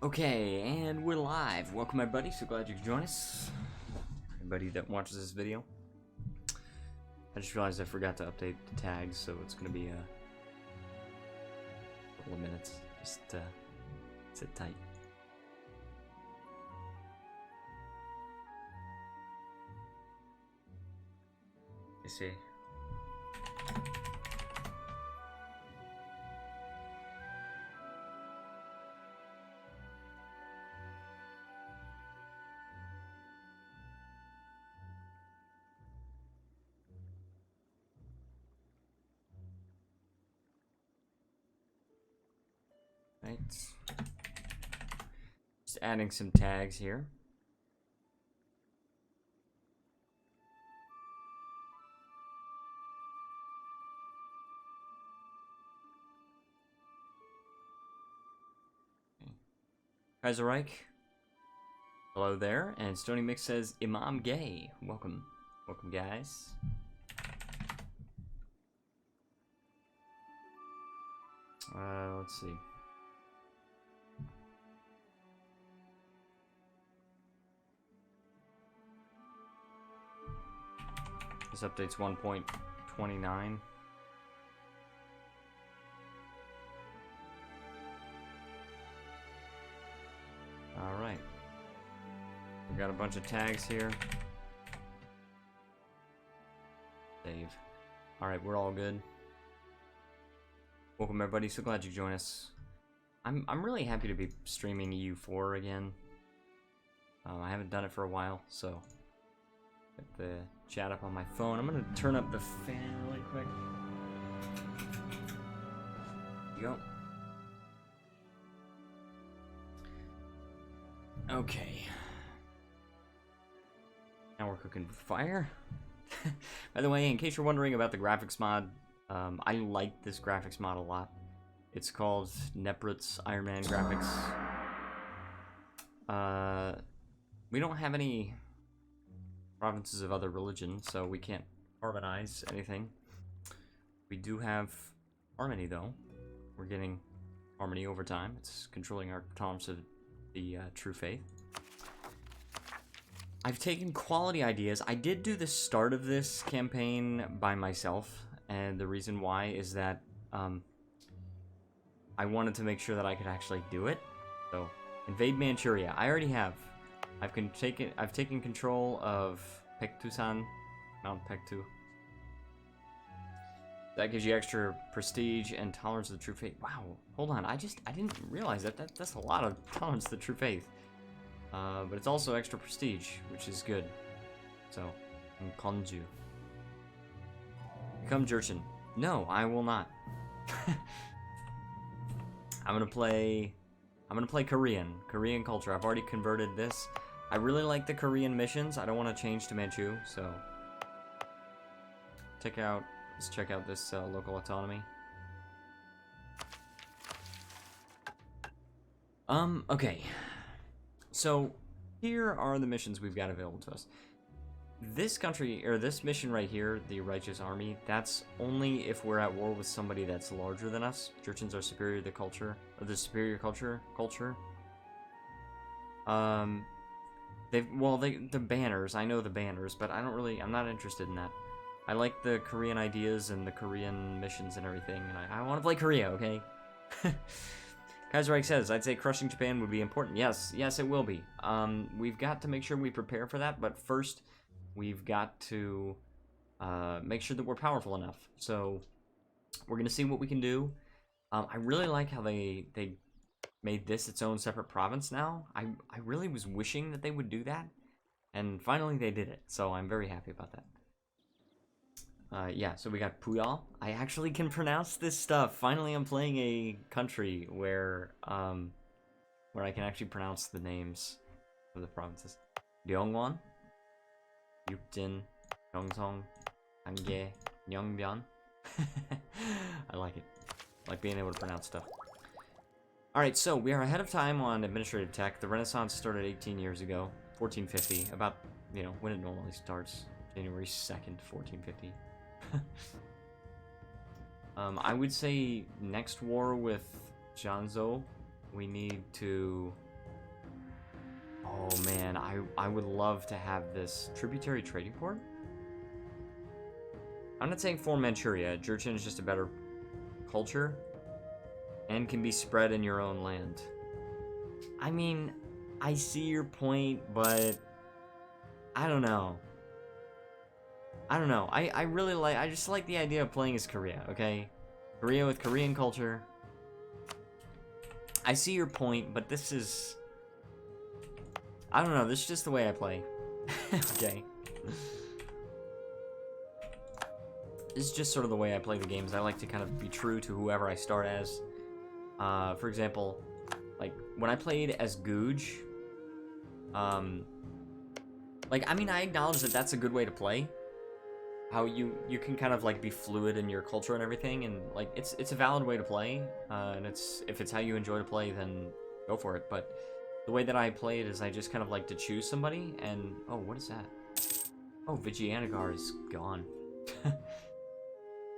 Okay, and we're live. Welcome everybody, so glad you could join us. Everybody that watches this video. I just realized I forgot to update the tags, so it's gonna be a couple of minutes. Just sit tight. You see. Right. Just adding some tags here. Kaiserreich. Hello there. And Stony Mix says Imam Gay. Welcome. Welcome guys. Let's see. This update's 1.29. Alright. We got a bunch of tags here. Save. Alright, we're all good. Welcome everybody, so glad you joined us. I'm really happy to be streaming EU4 again. I haven't done it for a while, so get the chat up on my phone. I'm gonna turn up the fan really quick. There you go. Okay. Now we're cooking with fire. By the way, in case you're wondering about the graphics mod, I like this graphics mod a lot. It's called Neprut's Iron Man graphics. We don't have any provinces of other religion, so we can't harmonize anything. We do have harmony, though. We're getting harmony over time. It's controlling our tolerance of the true faith. I've taken quality ideas. I did do the start of this campaign by myself, and the reason why is that I wanted to make sure that I could actually do it. So, invade Manchuria. I already have. I've taken control of Pektusan, Mount Pektu. That gives you extra prestige and tolerance of the true faith. Wow, hold on. I didn't realize that's a lot of tolerance to the true faith. But it's also extra prestige, which is good. So, Konju. Become Jurchen. No, I will not. I'm gonna play Korean culture. I've already converted this. I really like the Korean missions. I don't want to change to Manchu, so let's check out this local autonomy. Okay. So here are the missions we've got available to us. This country, or this mission right here, the Righteous Army, that's only if we're at war with somebody that's larger than us. Jurchens are superior to the culture, or the superior culture. The banners, I know the banners, but I'm not interested in that. I like the Korean ideas and the Korean missions and everything, and I want to play Korea, okay? Kaiserreich says, I'd say crushing Japan would be important. Yes, it will be. We've got to make sure we prepare for that, but first, we've got to make sure that we're powerful enough. So, we're going to see what we can do. I really like how they made this its own separate province now. I really was wishing that they would do that, and finally they did it, so I'm very happy about that. Yeah, so we got Puyol. I actually can pronounce this stuff. Finally, I'm playing a country where I can actually pronounce the names of the provinces. Gyeongwon, Yukjin, Gyeongsong, Hangye, Myeongbyon. I like it. I like being able to pronounce stuff. Alright, so we are ahead of time on administrative tech. The Renaissance started 18 years ago, 1450, about, when it normally starts, January 2nd, 1450. I would say next war with Janzo, we need to Oh man, I would love to have this tributary trading port. I'm not saying for Manchuria. Jurchen is just a better culture and can be spread in your own land. I mean, I see your point, but I don't know. I don't know. I really like, I just like the idea of playing as Korea, okay? Korea with Korean culture. I see your point, but this is... I don't know, this is just the way I play. Okay. This is just sort of the way I play the games. I like to kind of be true to whoever I start as. For example, like, when I played as Googe, like, I mean, I acknowledge that that's a good way to play. How you can kind of, like, be fluid in your culture and everything, and, like, it's a valid way to play, and if it's how you enjoy to play, then go for it, but the way that I play it is I just kind of like to choose somebody, and, oh, what is that? Oh, Vijayanagara is gone.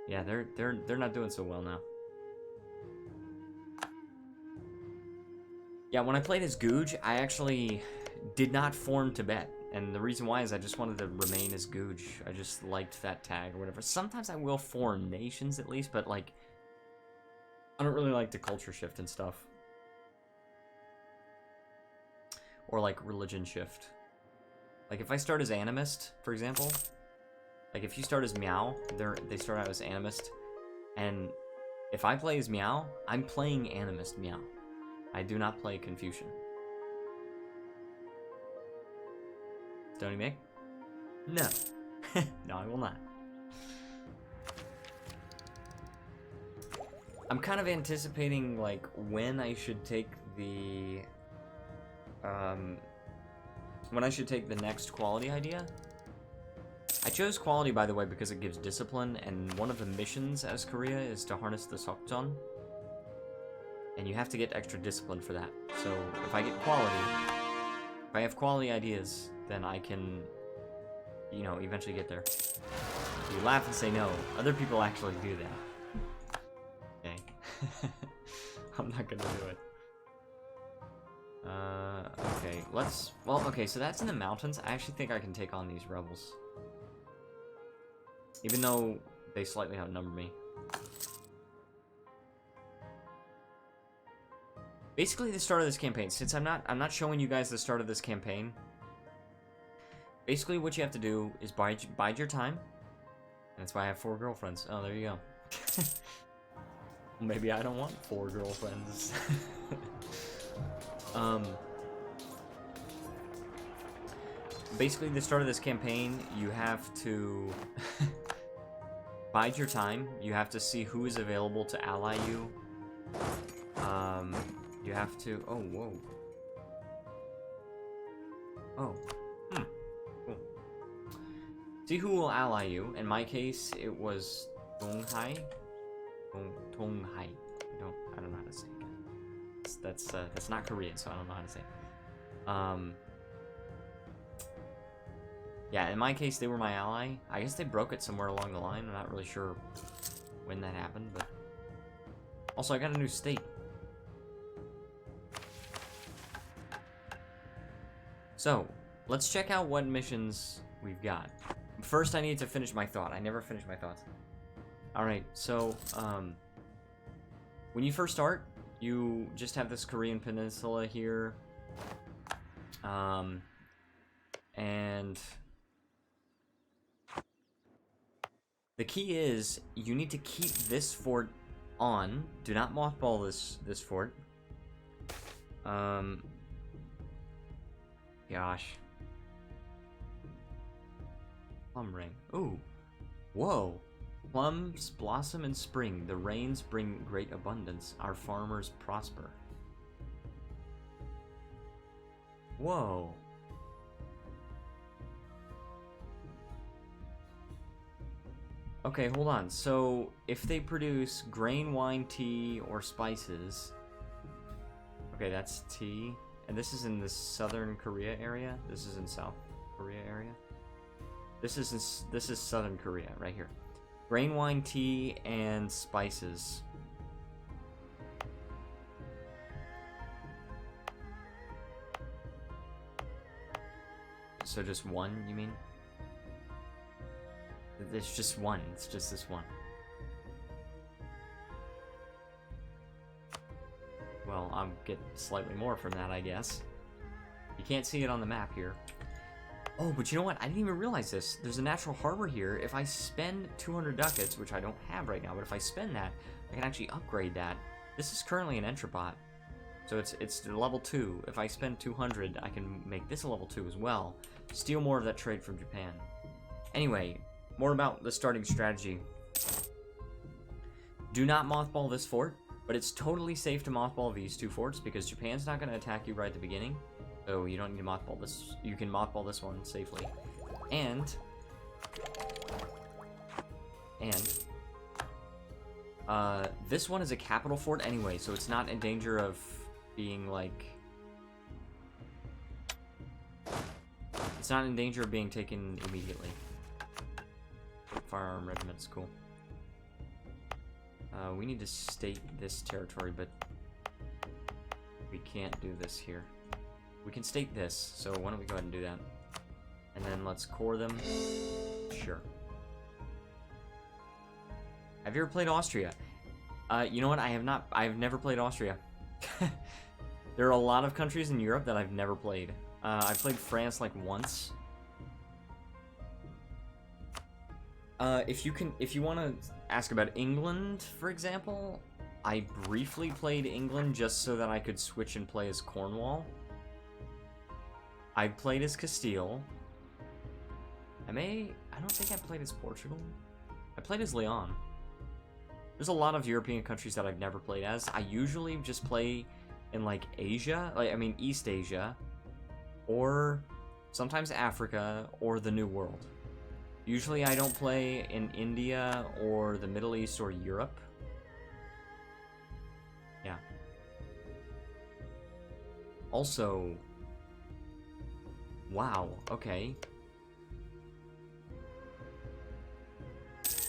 Yeah, they're not doing so well now. Yeah, when I played as Googe, I actually did not form Tibet. And the reason why is I just wanted to remain as Googe. I just liked that tag or whatever. Sometimes I will form nations at least, but like, I don't really like the culture shift and stuff. Or like religion shift. Like if I start as animist, for example, like if you start as Miao, they start out as animist. And if I play as Miao, I'm playing animist Miao. I do not play Confucian. Stony Mick? No. No, I will not. I'm kind of anticipating, like, when I should take the... when I should take the next quality idea. I chose quality, by the way, because it gives discipline, and one of the missions as Korea is to harness the Sokjeon. And you have to get extra discipline for that. So, if I get quality, if I have quality ideas, then I can, you know, eventually get there. You laugh and say no. Other people actually do that. Okay. I'm not gonna do it. Okay, let's... Well, okay, so that's in the mountains. I actually think I can take on these rebels. Even though they slightly outnumber me. Basically, the start of this campaign, since I'm not showing you guys the start of this campaign, basically what you have to do is bide your time. And that's why I have 4 girlfriends. Oh, there you go. Maybe I don't want 4 girlfriends. Basically, the start of this campaign, you have to bide your time. You have to see who is available to ally you. You have to... Oh, whoa. Oh. Cool. See who will ally you. In my case, it was Donghai. Donghai. I don't know how to say it. That's not Korean, so I don't know how to say it. Yeah, in my case, they were my ally. I guess they broke it somewhere along the line. I'm not really sure when that happened, but... Also, I got a new state. So, let's check out what missions we've got. First, I need to finish my thought. I never finish my thoughts. Alright, so, when you first start, you just have this Korean peninsula here. And... the key is, you need to keep this fort on. Do not mothball this fort. Gosh. Plum ring. Ooh. Whoa. Plums blossom in spring. The rains bring great abundance. Our farmers prosper. Whoa. Okay, hold on. So, if they produce grain, wine, tea, or spices... Okay, that's tea. And this is in the Southern Korea area. This is in South Korea area. This is Southern Korea, right here. Grain, wine, tea, and spices. So just one, you mean? There's just one. It's just this one. Well, I'll get slightly more from that, I guess. You can't see it on the map here. Oh, but you know what? I didn't even realize this. There's a natural harbor here. If I spend 200 ducats, which I don't have right now, but if I spend that, I can actually upgrade that. This is currently an Entropot. So it's level 2. If I spend 200, I can make this a level 2 as well. Steal more of that trade from Japan. Anyway, more about the starting strategy. Do not mothball this fort, but it's totally safe to mothball these 2 forts because Japan's not going to attack you right at the beginning. So you don't need to mothball this. You can mothball this one safely. And this one is a capital fort anyway, so it's not in danger of being like... It's not in danger of being taken immediately. Firearm regiment's cool. We need to state this territory, but we can't do this here. We can state this, so why don't we go ahead and do that. And then let's core them. Sure. Have you ever played Austria? You know what? I have not. I've never played Austria. There are a lot of countries in Europe that I've never played. I played France like once. If you want to ask about England, for example, I briefly played England just so that I could switch and play as Cornwall. I played as Castile. I don't think I played as Portugal. I played as Leon. There's a lot of European countries that I've never played as. I usually just play in like Asia, East Asia, or sometimes Africa, or the New World. Usually I don't play in India, or the Middle East, or Europe. Yeah. Also... Wow, okay.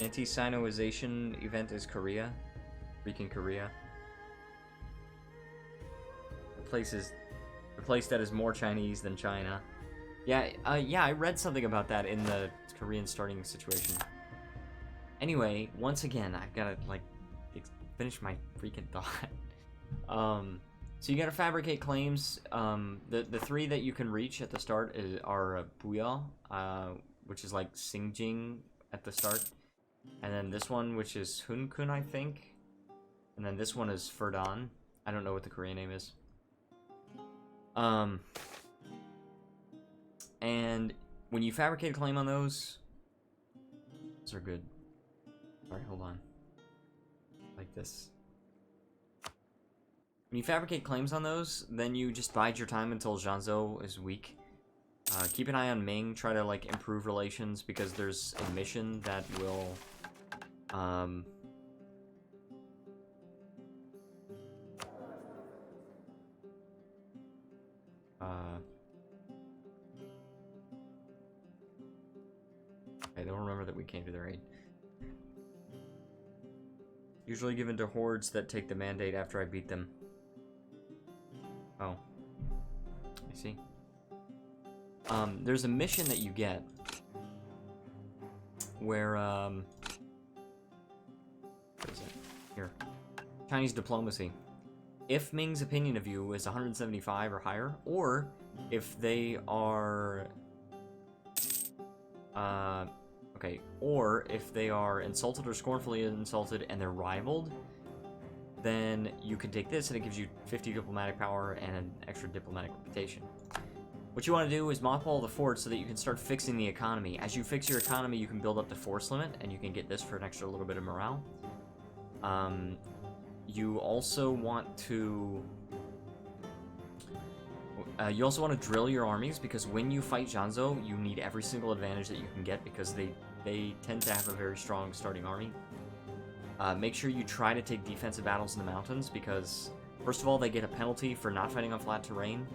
Anti-Sinoization event is Korea. Freaking Korea. The place that is more Chinese than China. Yeah, I read something about that in the Korean starting situation. Anyway, once again, I've gotta, like, finish my freaking thought. So you gotta fabricate claims. The 3 that you can reach at the start are Buyeo, which is like Singjing at the start. And then this one, which is Hunkun, I think. And then this one is Ferdan. I don't know what the Korean name is. And when you fabricate a claim on those are good. Alright, hold on. Like this. When you fabricate claims on those, then you just bide your time until Zhanzhou is weak. Keep an eye on Ming, try to like improve relations, because there's a mission that will I don't remember that we can't do the raid. Usually given to hordes that take the mandate after I beat them. Oh. I see. There's a mission that you get where, what is it? Here. Chinese diplomacy. If Ming's opinion of you is 175 or higher, or if they are, or if they are insulted or scornfully insulted and they're rivaled, then you can take this and it gives you 50 diplomatic power and an extra diplomatic reputation. What you want to do is mothball the fort so that you can start fixing the economy. As you fix your economy, you can build up the force limit, and you can get this for an extra little bit of morale. You also want to... drill your armies, because when you fight Zhanzhou, you need every single advantage that you can get, because they tend to have a very strong starting army. Make sure you try to take defensive battles in the mountains, because, first of all, they get a penalty for not fighting on flat terrain,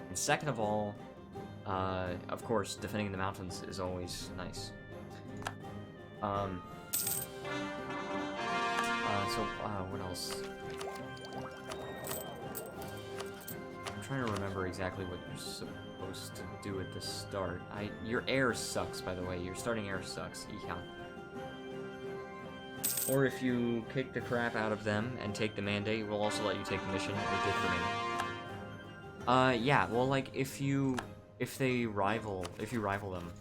and second of all, of course, defending the mountains is always nice. What else? I'm trying to remember exactly what you're supposed to do at the start. Your air sucks, by the way. Your starting air sucks. Yeah. Or if you kick the crap out of them and take the mandate, we'll also let you take the mission. We did for me. Yeah, well, like, if you rival them,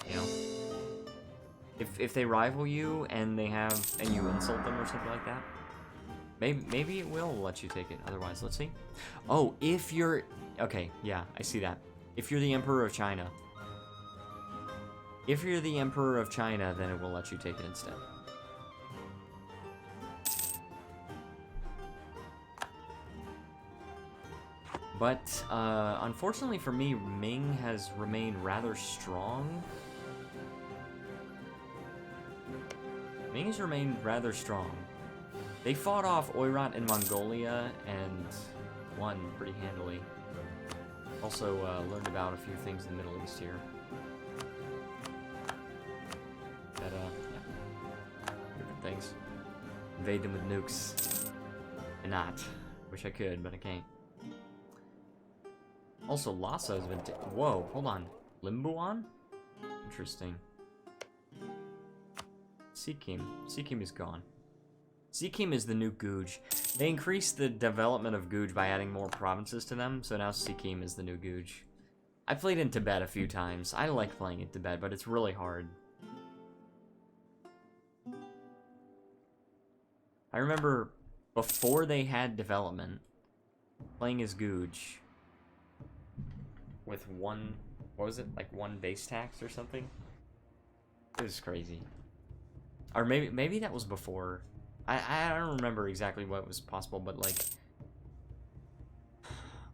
you know? If they rival you and you insult them or something like that, maybe it will let you take it. Otherwise, let's see. Oh, if you're... Okay, yeah, I see that. If you're the Emperor of China. If you're the Emperor of China, then it will let you take it instead. But, unfortunately for me, Ming has remained rather strong. Ming has remained rather strong. They fought off Oirat in Mongolia and won pretty handily. Also, learned about a few things in the Middle East here. That, yeah. Different things. Invade them with nukes. And not. Wish I could, but I can't. Also, Lhasa has been... Whoa, hold on. Limbuan? Interesting. Sikkim. Sikkim is gone. Sikkim is the new Guj. They increased the development of Guj by adding more provinces to them, so now Sikkim is the new Guj. I played in Tibet a few times. I like playing in Tibet, but it's really hard. I remember before they had development, playing as Guj with one, what was it, like one base tax or something? It was crazy. Or maybe that was before. I don't remember exactly what was possible, but like,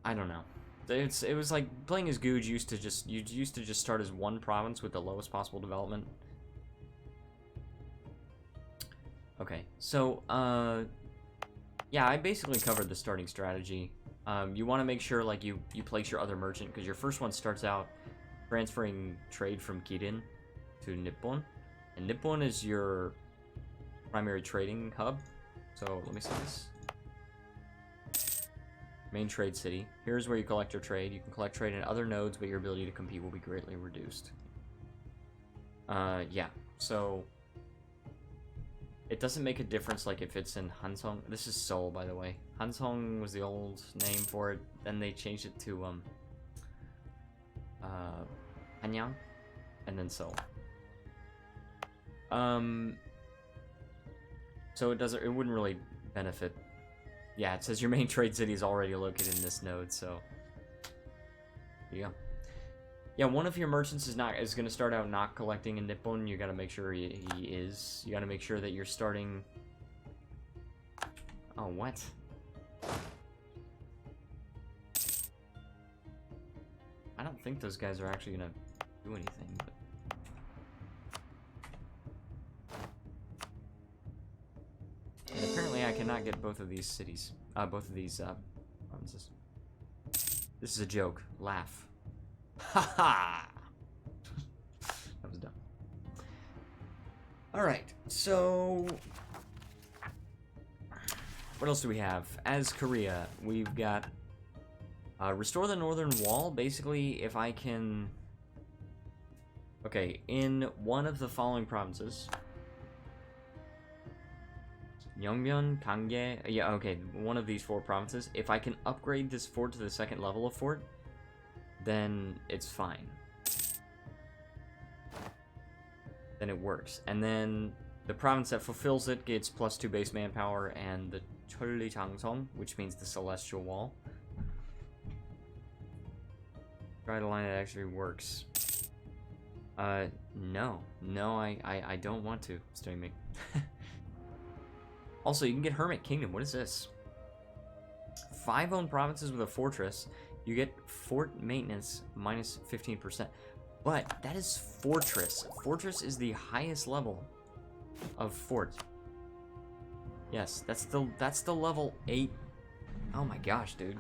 I don't know. It was like playing as Guj you used to just start as one province with the lowest possible development. Okay, so yeah, I basically covered the starting strategy. You want to make sure like you place your other merchant, because your first one starts out transferring trade from Kirin to Nippon, and Nippon is your primary trading hub. So let me see this. Main trade city. Here's where you collect your trade. You can collect trade in other nodes, but your ability to compete will be greatly reduced. Yeah, so it doesn't make a difference like if it's in Hansong. This is Seoul, by the way. Hansong was the old name for it. Then they changed it to Hanyang, and then Seoul. So it wouldn't really benefit. Yeah, it says your main trade city is already located in this node, so yeah. Yeah, one of your merchants is going to start out not collecting in Nippon. You got to make sure he is. You got to make sure that you're starting. Oh, what? I don't think those guys are actually going to do anything, but and apparently I cannot get both of these cities. Both of these provinces. This is a joke. Laugh. Haha! That was dumb. Alright, so what else do we have? As Korea, we've got restore the northern wall. Basically, if I can... Okay, in one of the following provinces, Yongbyon, Kangye, yeah, okay, one of these 4 provinces, if I can upgrade this fort to the 2nd level of fort, then it's fine. Then it works. And then the province that fulfills it gets +2 base manpower and the Choli Changsong, which means the Celestial Wall. Try to line that actually works. No, I don't want to. Study me. Also, you can get Hermit Kingdom. What is this? 5 owned provinces with a fortress. You get fort maintenance minus 15%. But that is fortress. Fortress is the highest level of fort. Yes, that's the level 8. Oh my gosh, dude.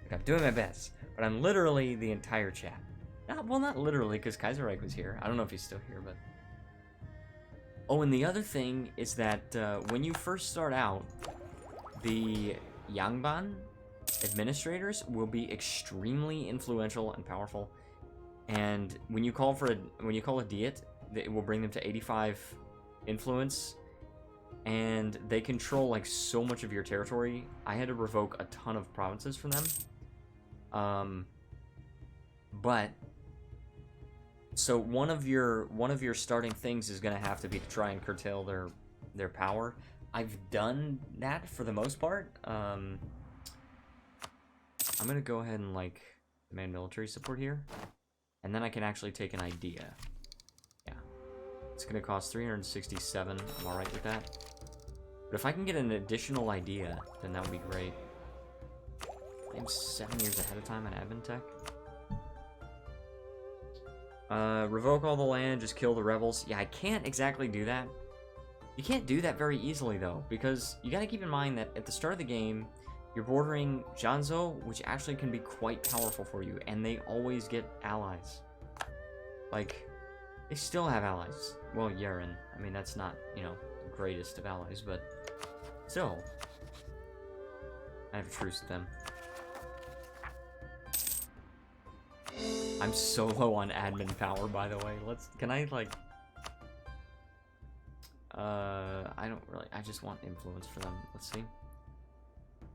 Like, I'm doing my best, but I'm literally the entire chat. Well, not literally, because Kaiserreich was here. I don't know if he's still here, but... Oh, and the other thing is that when you first start out, the Yangban administrators will be extremely influential and powerful. And when you call a diet, it will bring them to 85 influence, and they control like so much of your territory. I had to revoke a ton of provinces from them. But so one of your starting things is gonna have to be to try and curtail their power. I've done that for the most part. I'm gonna go ahead and like demand military support here, and then I can actually take an idea. Yeah, it's gonna cost 367. I'm all right with that. But if I can get an additional idea, then that would be great. I'm 7 years ahead of time on admin tech. Revoke all the land, just kill the rebels. Yeah, I can't exactly do that. You can't do that very easily, though, because you gotta keep in mind that at the start of the game, you're bordering Janzo, which actually can be quite powerful for you, and they always get allies. Like, they still have allies. Well, Yaren. I mean, that's not, you know, the greatest of allies, but still. I have a truce with them. I'm so low on admin power, by the way. Can I, like... I don't really... I just want influence for them. Let's see.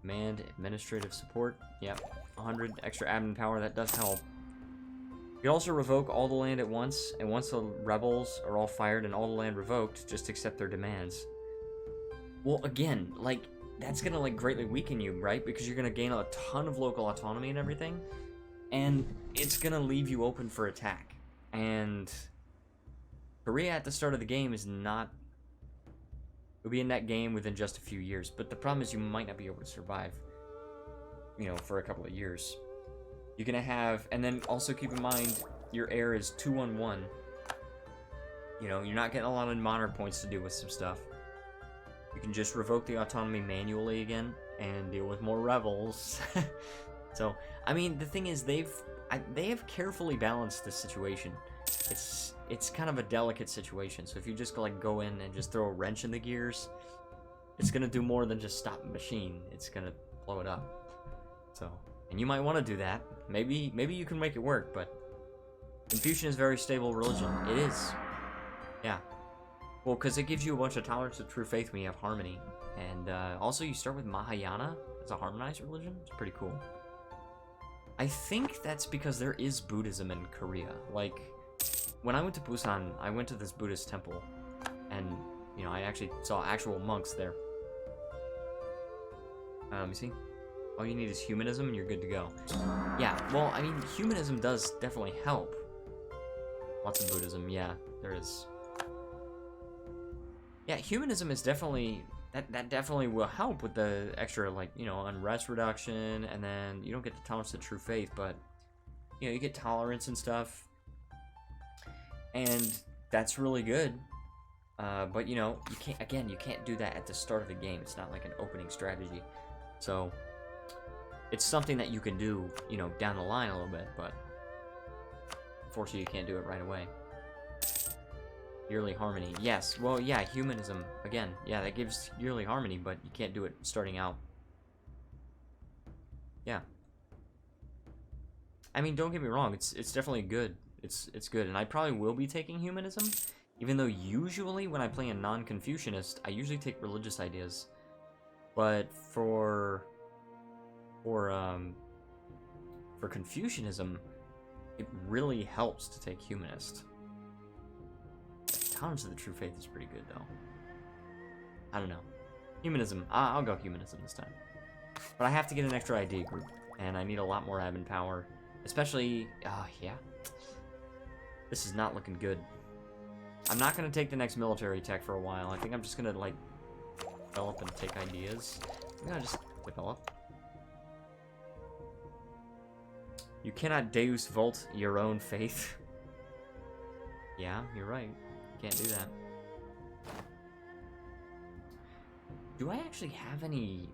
Command, administrative support. Yep. 100 extra admin power, that does help. You can also revoke all the land at once, and once the rebels are all fired and all the land revoked, just accept their demands. Well, again, like, that's gonna, like, greatly weaken you, right? Because you're gonna gain a ton of local autonomy and everything. And it's gonna leave you open for attack. And Korea at the start of the game is not... It'll be in that game within just a few years. But the problem is you might not be able to survive, you know, for a couple of years. You're gonna have... And then also keep in mind, your heir is 2-on-1. You know, you're not getting a lot of monarch points to do with some stuff. You can just revoke the autonomy manually again and deal with more rebels. So, I mean, the thing is, they have carefully balanced this situation. It's kind of a delicate situation. So if you just like go in and just throw a wrench in the gears, it's gonna do more than just stop a machine. It's gonna blow it up. So, and you might want to do that. Maybe you can make it work. But Confucian is a very stable religion. It is. Yeah. Well, because it gives you a bunch of tolerance of true faith when you have harmony, and also you start with Mahayana as a harmonized religion. It's pretty cool. I think that's because there is Buddhism in Korea. Like, when I went to Busan, I went to this Buddhist temple, and, you know, I actually saw actual monks there. Let me see. All you need is humanism, and you're good to go. Yeah, well, I mean, humanism does definitely help. Lots of Buddhism, yeah, there is. Yeah, humanism is definitely... That definitely will help with the extra, like, you know, unrest reduction, and then you don't get the tolerance to true faith, but, you know, you get tolerance and stuff, and that's really good, but, you know, you can't do that at the start of the game. It's not like an opening strategy, so it's something that you can do, you know, down the line a little bit, but unfortunately you can't do it right away. Yearly harmony. Yes. Well, yeah, humanism. Again, yeah, that gives yearly harmony, but you can't do it starting out. Yeah. I mean, don't get me wrong. It's definitely good. It's good, and I probably will be taking humanism, even though usually when I play a non-Confucianist, I usually take religious ideas. But for Confucianism, it really helps to take humanist. Tolerance of the true faith is pretty good, though. I don't know. Humanism. I'll go humanism this time. But I have to get an extra ID group, and I need a lot more admin power. Especially... yeah. This is not looking good. I'm not going to take the next military tech for a while. I think I'm just going to, like, develop and take ideas. I'm going to just develop. You cannot Deus Vult your own faith. Yeah, you're right. Can't do that. Do I actually have any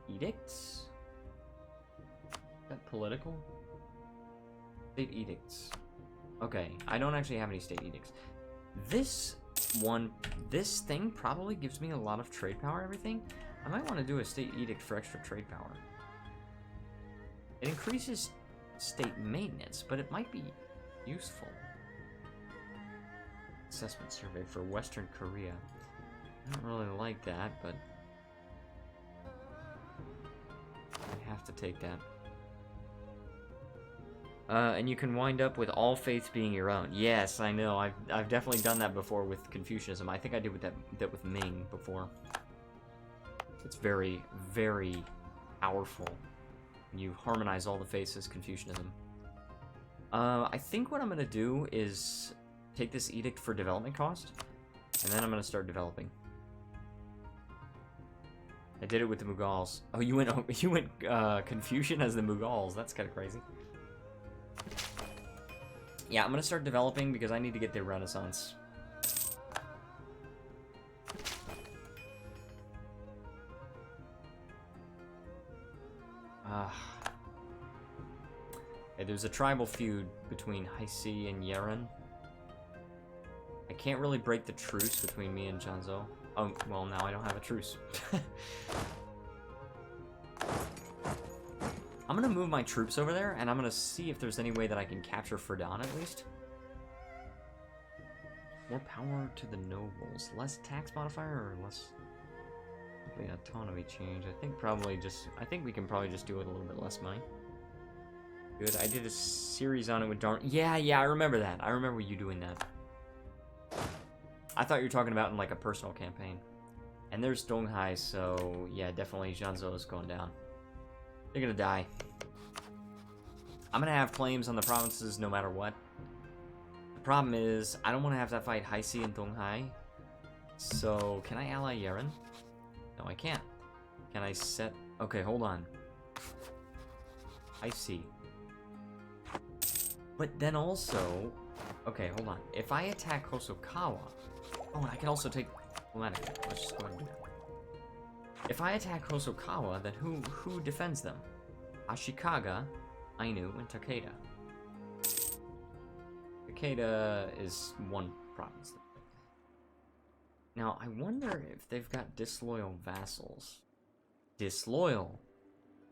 edicts? Is that political? State edicts. Okay, I don't actually have any state edicts. This thing probably gives me a lot of trade power and everything. I might want to do a state edict for extra trade power. It increases state maintenance, but it might be useful. Assessment survey for Western Korea. I don't really like that, but I have to take that. And you can wind up with all faiths being your own. Yes, I know. I've definitely done that before with Confucianism. I think I did with that with Ming before. It's very, very powerful. You harmonize all the faiths as Confucianism. I think what I'm gonna do is take this edict for development cost, and then I'm gonna start developing. I did it with the Mughals. Oh, you went Confucian as the Mughals. That's kind of crazy. Yeah, I'm gonna start developing because I need to get the Renaissance. Yeah, there's a tribal feud between Haisi and Yeren. I can't really break the truce between me and Janzo. Oh, well, now I don't have a truce. I'm gonna move my troops over there, and I'm gonna see if there's any way that I can capture Ferdan at least. More power to the nobles. Less tax modifier or less... The autonomy change. I think we can probably just do it a little bit less money. Good. I did a series on it with Darn. Yeah, I remember that. I remember you doing that. I thought you were talking about in like a personal campaign. And there's Donghai, so yeah, definitely Janzo is going down. They're gonna die. I'm gonna have claims on the provinces no matter what. The problem is, I don't want to have to fight Haisi and Donghai. So, can I ally Yeren? No, I can't. Can I set... Okay, hold on. I see. But then also... Okay, hold on. If I attack Hosokawa... Oh, and I can also take... Let's just go ahead and do that. If I attack Hosokawa, then who defends them? Ashikaga, Ainu, and Takeda. Takeda is one province. Now, I wonder if they've got disloyal vassals. Disloyal.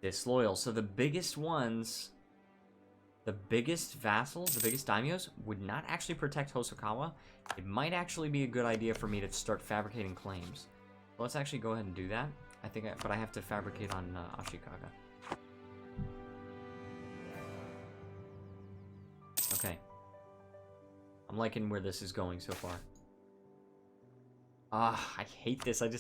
So the biggest ones, the biggest vassals, the biggest daimyos, would not actually protect Hosokawa. It might actually be a good idea for me to start fabricating claims. So let's actually go ahead and do that. But I have to fabricate on Ashikaga. Okay. I'm liking where this is going so far. I hate this. I've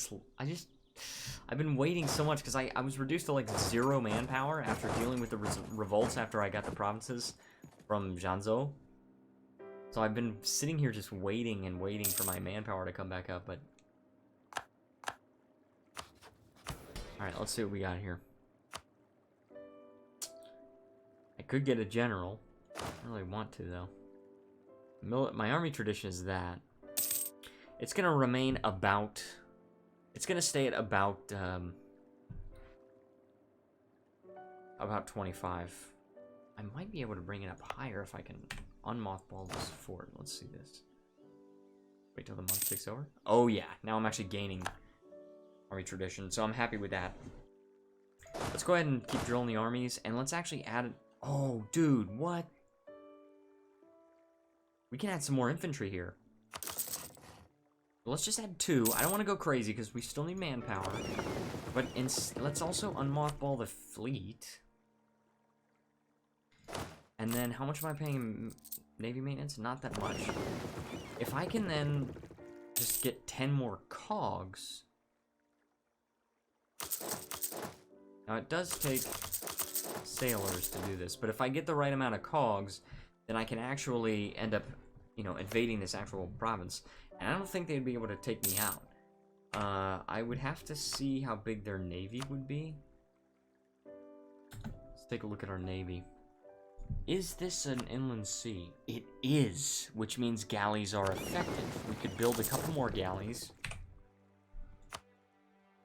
been waiting so much because I was reduced to like 0 manpower after dealing with the revolts after I got the provinces from Janzo. So I've been sitting here just waiting and waiting for my manpower to come back up, but... Alright, let's see what we got here. I could get a general. I don't really want to, though. My army tradition is that. It's gonna remain about... It's gonna stay at about 25. I might be able to bring it up higher if I can unmothball this fort. Let's see this. Wait till the month ticks over. Oh yeah, now I'm actually gaining army tradition, so I'm happy with that. Let's go ahead and keep drilling the armies, and let's actually add it. Oh, dude, what? We can add some more infantry here. Let's just add 2. I don't want to go crazy because we still need manpower. But let's also unmothball the fleet. And then how much am I paying in Navy maintenance? Not that much. If I can then just get 10 more cogs. Now it does take sailors to do this, but if I get the right amount of cogs, then I can actually end up, invading this actual province. And I don't think they'd be able to take me out. I would have to see how big their navy would be. Let's take a look at our navy. Is this an inland sea? It is, which means galleys are effective. We could build a couple more galleys.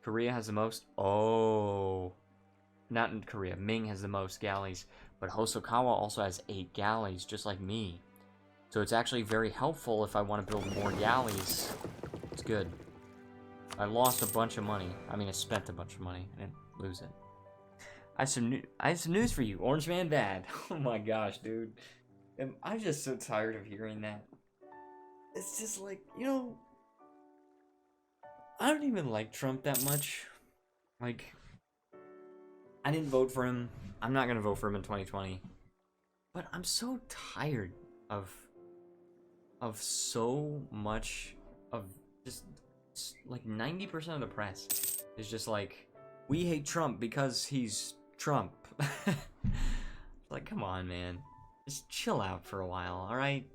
Korea has the most. Oh. Not in Korea. Ming has the most galleys. But Hosokawa also has 8 galleys, just like me. So it's actually very helpful if I want to build more galleys. It's good. I lost a bunch of money. I mean, I spent a bunch of money. I didn't lose it. I have some news for you. Orange Man bad. Oh my gosh, dude. I'm just so tired of hearing that. It's just like, you know, I don't even like Trump that much. Like, I didn't vote for him. I'm not gonna vote for him in 2020. But I'm so tired of so much of just like 90% of the press is just like, we hate Trump because he's Trump. Like, come on, man. Just chill out for a while, alright?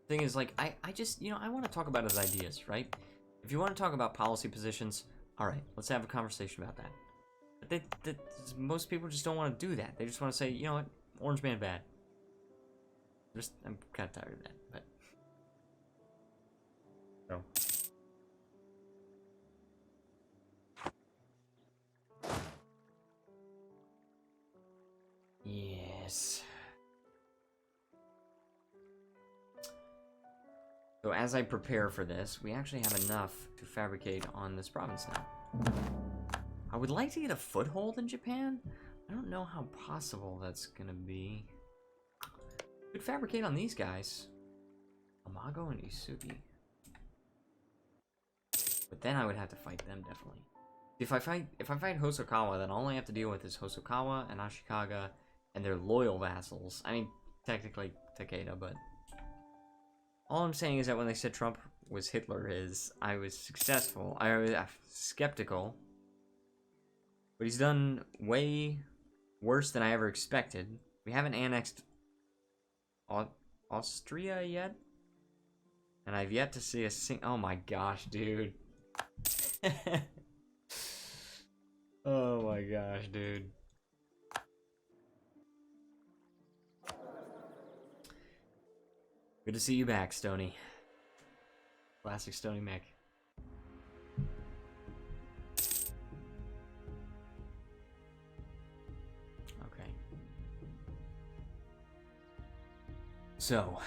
Thing is, like, I just, you know, I want to talk about his ideas, right? If you want to talk about policy positions, alright, let's have a conversation about that. But most people just don't want to do that. They just want to say, you know what, Orange Man bad. I'm kind of tired of that, but... So... Yes. So as I prepare for this, we actually have enough to fabricate on this province now. I would like to get a foothold in Japan. I don't know how possible that's gonna be. Could fabricate on these guys. Amago and Isugi. But then I would have to fight them, definitely. If I fight Hosokawa, then all I have to deal with is Hosokawa and Ashikaga and their loyal vassals. I mean, technically Takeda, but... All I'm saying is that when they said Trump was Hitler, I was successful. I was skeptical. But he's done way worse than I ever expected. We haven't annexed Austria yet. And I've yet to see a oh my gosh, dude. Oh my gosh, dude. Good to see you back, Stony. Classic Stony Mech. Okay. So,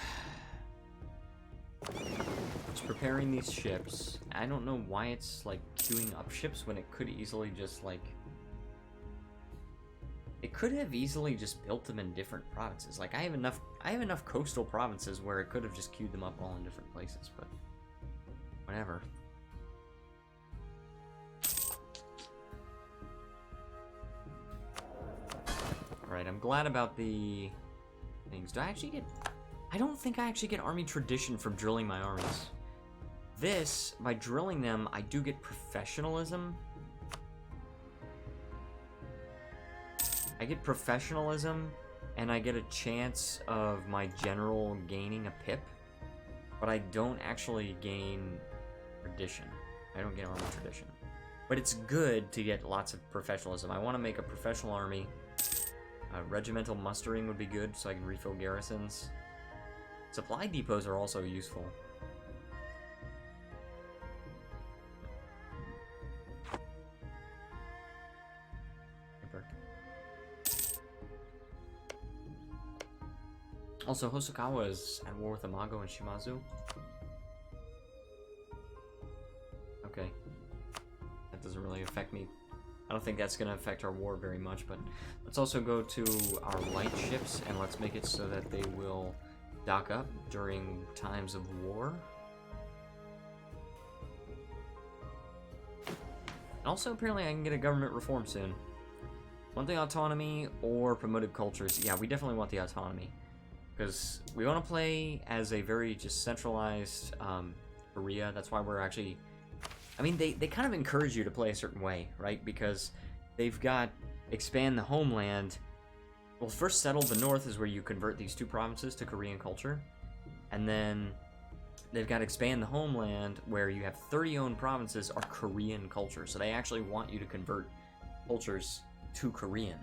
it's preparing these ships. I don't know why it's like queuing up ships when it could easily just like... It could have easily just built them in different provinces. Like, I have enough coastal provinces where it could have just queued them up all in different places, but whatever. Alright, I'm glad about the things. Do I actually get... I don't think I actually get army tradition from drilling my armies. This, by drilling them, I do get professionalism. I get professionalism, and I get a chance of my general gaining a pip, but I don't actually gain tradition. I don't get army tradition. But it's good to get lots of professionalism. I want to make a professional army. Regimental mustering would be good, so I can refill garrisons. Supply depots are also useful. Also, Hosokawa is at war with Amago and Shimazu. Okay. That doesn't really affect me. I don't think that's going to affect our war very much, but let's also go to our light ships, and let's make it so that they will dock up during times of war. And also, apparently, I can get a government reform soon. Want the autonomy or promoted cultures? Yeah, we definitely want the autonomy. Because we want to play as a very just centralized Korea. That's why we're actually... I mean, they kind of encourage you to play a certain way, right? Because they've got expand the homeland. Well, first settle the north is where you convert these two provinces to Korean culture. And then they've got expand the homeland where you have 30 owned provinces are Korean culture. So they actually want you to convert cultures to Korean.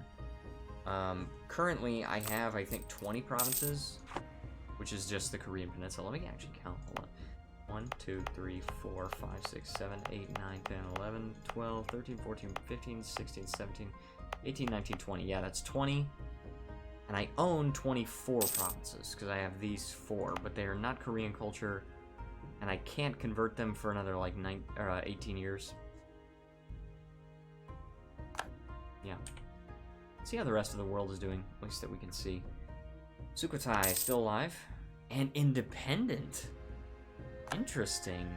Currently, I have, I think, 20 provinces, which is just the Korean Peninsula. Let me actually count. Hold on. 1, 2, 3, 4, 5, 6, 7, 8, 9, 10, 11, 12, 13, 14, 15, 16, 17, 18, 19, 20. Yeah, that's 20. And I own 24 provinces, because I have these 4, but they are not Korean culture, and I can't convert them for another, like, 18 years. Yeah. Let's see how the rest of the world is doing, at least that we can see. Sukhothai is still alive. And independent. Interesting.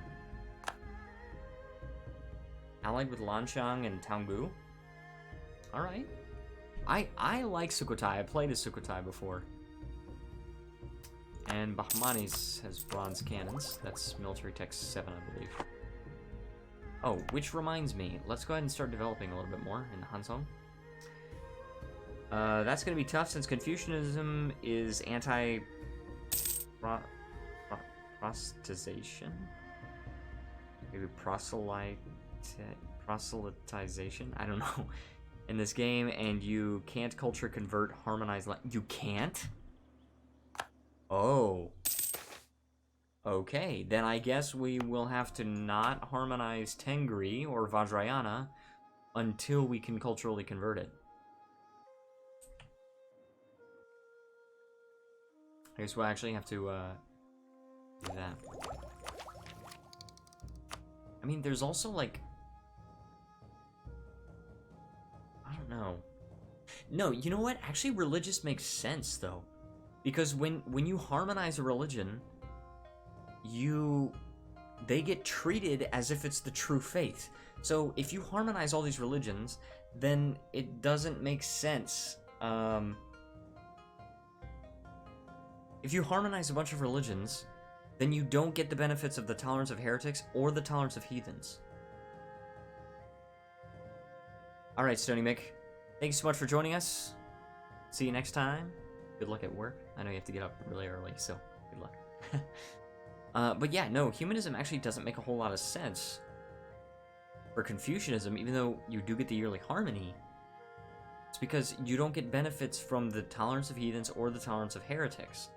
Allied with Lanshang and Taunggu. Alright. I like Sukhothai. I played as Sukhothai before. And Bahmanis has bronze cannons. That's military tech 7, I believe. Oh, which reminds me. Let's go ahead and start developing a little bit more in Hanzhong. That's going to be tough since Confucianism is proselytization? Maybe proselytization? I don't know. In this game, and you can't culture convert, harmonize. You can't? Oh. Okay, then I guess we will have to not harmonize Tengri or Vajrayana until we can culturally convert it. I guess we'll actually have to do that. I mean, there's also like, I don't know. No, you know what? Actually, religious makes sense though, because when you harmonize a religion, they get treated as if it's the true faith. So if you harmonize all these religions, then it doesn't make sense. If you harmonize a bunch of religions, then you don't get the benefits of the tolerance of heretics or the tolerance of heathens. Alright, Stony Mick. Thank you so much for joining us. See you next time. Good luck at work. I know you have to get up really early, so good luck. But yeah, no, humanism actually doesn't make a whole lot of sense for Confucianism, even though you do get the yearly harmony. It's because you don't get benefits from the tolerance of heathens or the tolerance of heretics.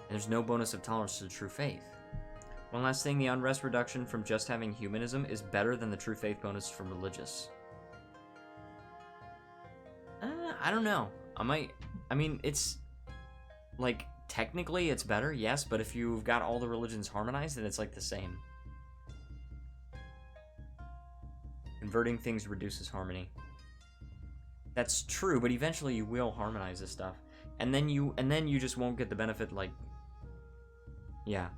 And there's no bonus of tolerance to the true faith. One last thing, the unrest reduction from just having humanism is better than the true faith bonus from religious. I don't know. I mean, it's like, technically it's better, yes, but if you've got all the religions harmonized, then it's like the same. Converting things reduces harmony. That's true, but eventually you will harmonize this stuff. And then you just won't get the benefit, like, yeah.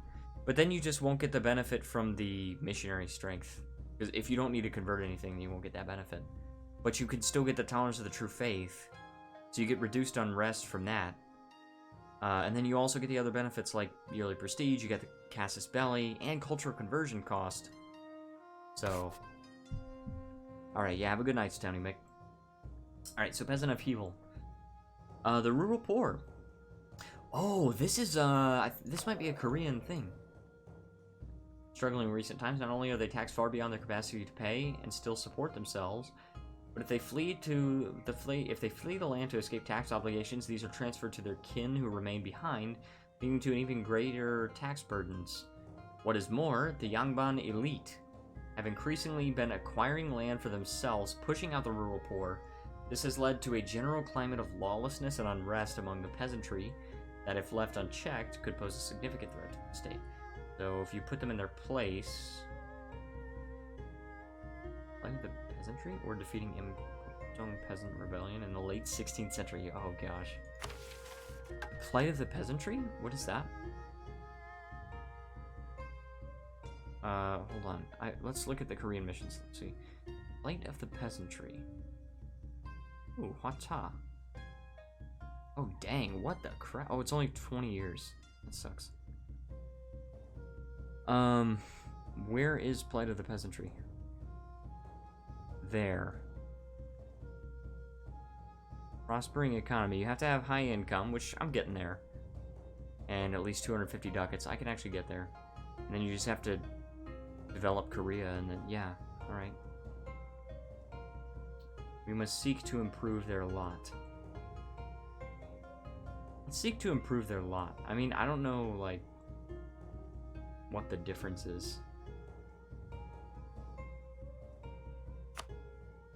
But then you just won't get the benefit from the missionary strength. Because if you don't need to convert anything, then you won't get that benefit. But you can still get the tolerance of the true faith. So you get reduced unrest from that. And then you also get the other benefits like yearly prestige, you get the casus belli, and cultural conversion cost. So, alright, yeah, have a good night, Stony Mick. Alright, so peasant upheaval. The rural poor. Oh, this is, this might be a Korean thing. Struggling in recent times, not only are they taxed far beyond their capacity to pay and still support themselves, but if they flee the land to escape tax obligations, these are transferred to their kin who remain behind, leading to an even greater tax burdens. What is more, the Yangban elite have increasingly been acquiring land for themselves, pushing out the rural poor. This has led to a general climate of lawlessness and unrest among the peasantry that, if left unchecked, could pose a significant threat to the state. So if you put them in their place... Like the peasantry? Or defeating Imdong peasant rebellion in the late 16th century. Oh gosh. Plight of the peasantry? What is that? Hold on. Let's look at the Korean missions. Let's see. Plight of the peasantry. Ooh, Hwata. Oh, dang. What the crap? Oh, it's only 20 years. That sucks. Where is Plight of the Peasantry? There. Prospering economy. You have to have high income, which I'm getting there. And at least 250 ducats. I can actually get there. And then you just have to develop Korea, and then, yeah. Alright. We must seek to improve their lot. Let's seek to improve their lot. I mean, I don't know, like, what the difference is.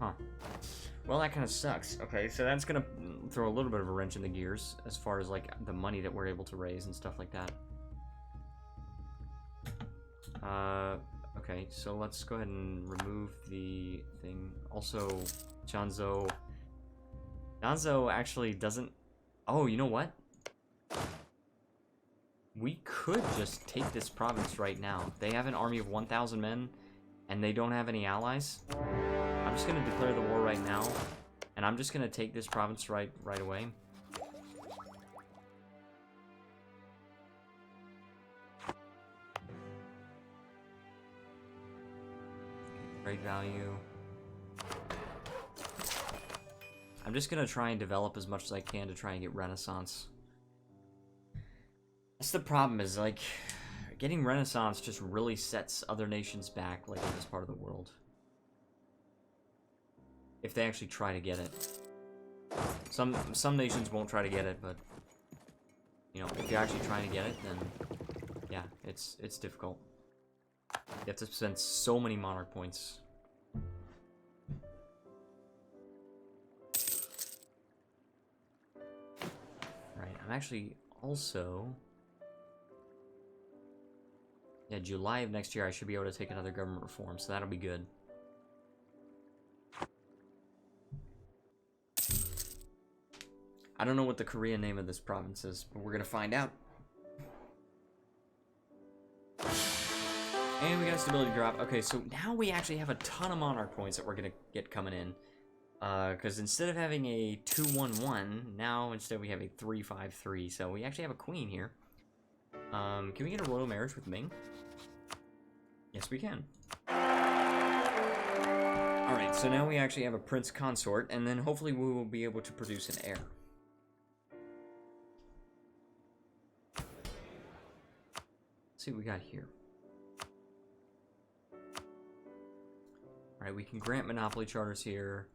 Huh. Well, that kind of sucks. Okay, so that's gonna throw a little bit of a wrench in the gears as far as, like, the money that we're able to raise and stuff like that. Okay, so let's go ahead and remove the thing. Also, Chanzo, Nazo actually doesn't... Oh, you know what? We could just take this province right now. They have an army of 1,000 men, and they don't have any allies. I'm just going to declare the war right now, and I'm just going to take this province right away. Trade value. I'm just going to try and develop as much as I can to try and get Renaissance. That's the problem, is like getting Renaissance just really sets other nations back, like in this part of the world. If they actually try to get it. Some nations won't try to get it, but you know, if you're actually trying to get it, then yeah, it's difficult. You have to spend so many monarch points. Right, I'm actually also... Yeah, July of next year I should be able to take another government reform, so that'll be good. I don't know what the Korean name of this province is, but we're gonna find out. And we got a stability drop. Okay, so now we actually have a ton of monarch points that we're gonna get coming in. Because instead of having a 2-1-1, now instead we have a 3-5-3. So we actually have a queen here. Can we get a royal marriage with Ming? Yes, we can. Alright, so now we actually have a prince consort, and then hopefully we will be able to produce an heir. Let's see what we got here. Alright, we can grant monopoly charters here.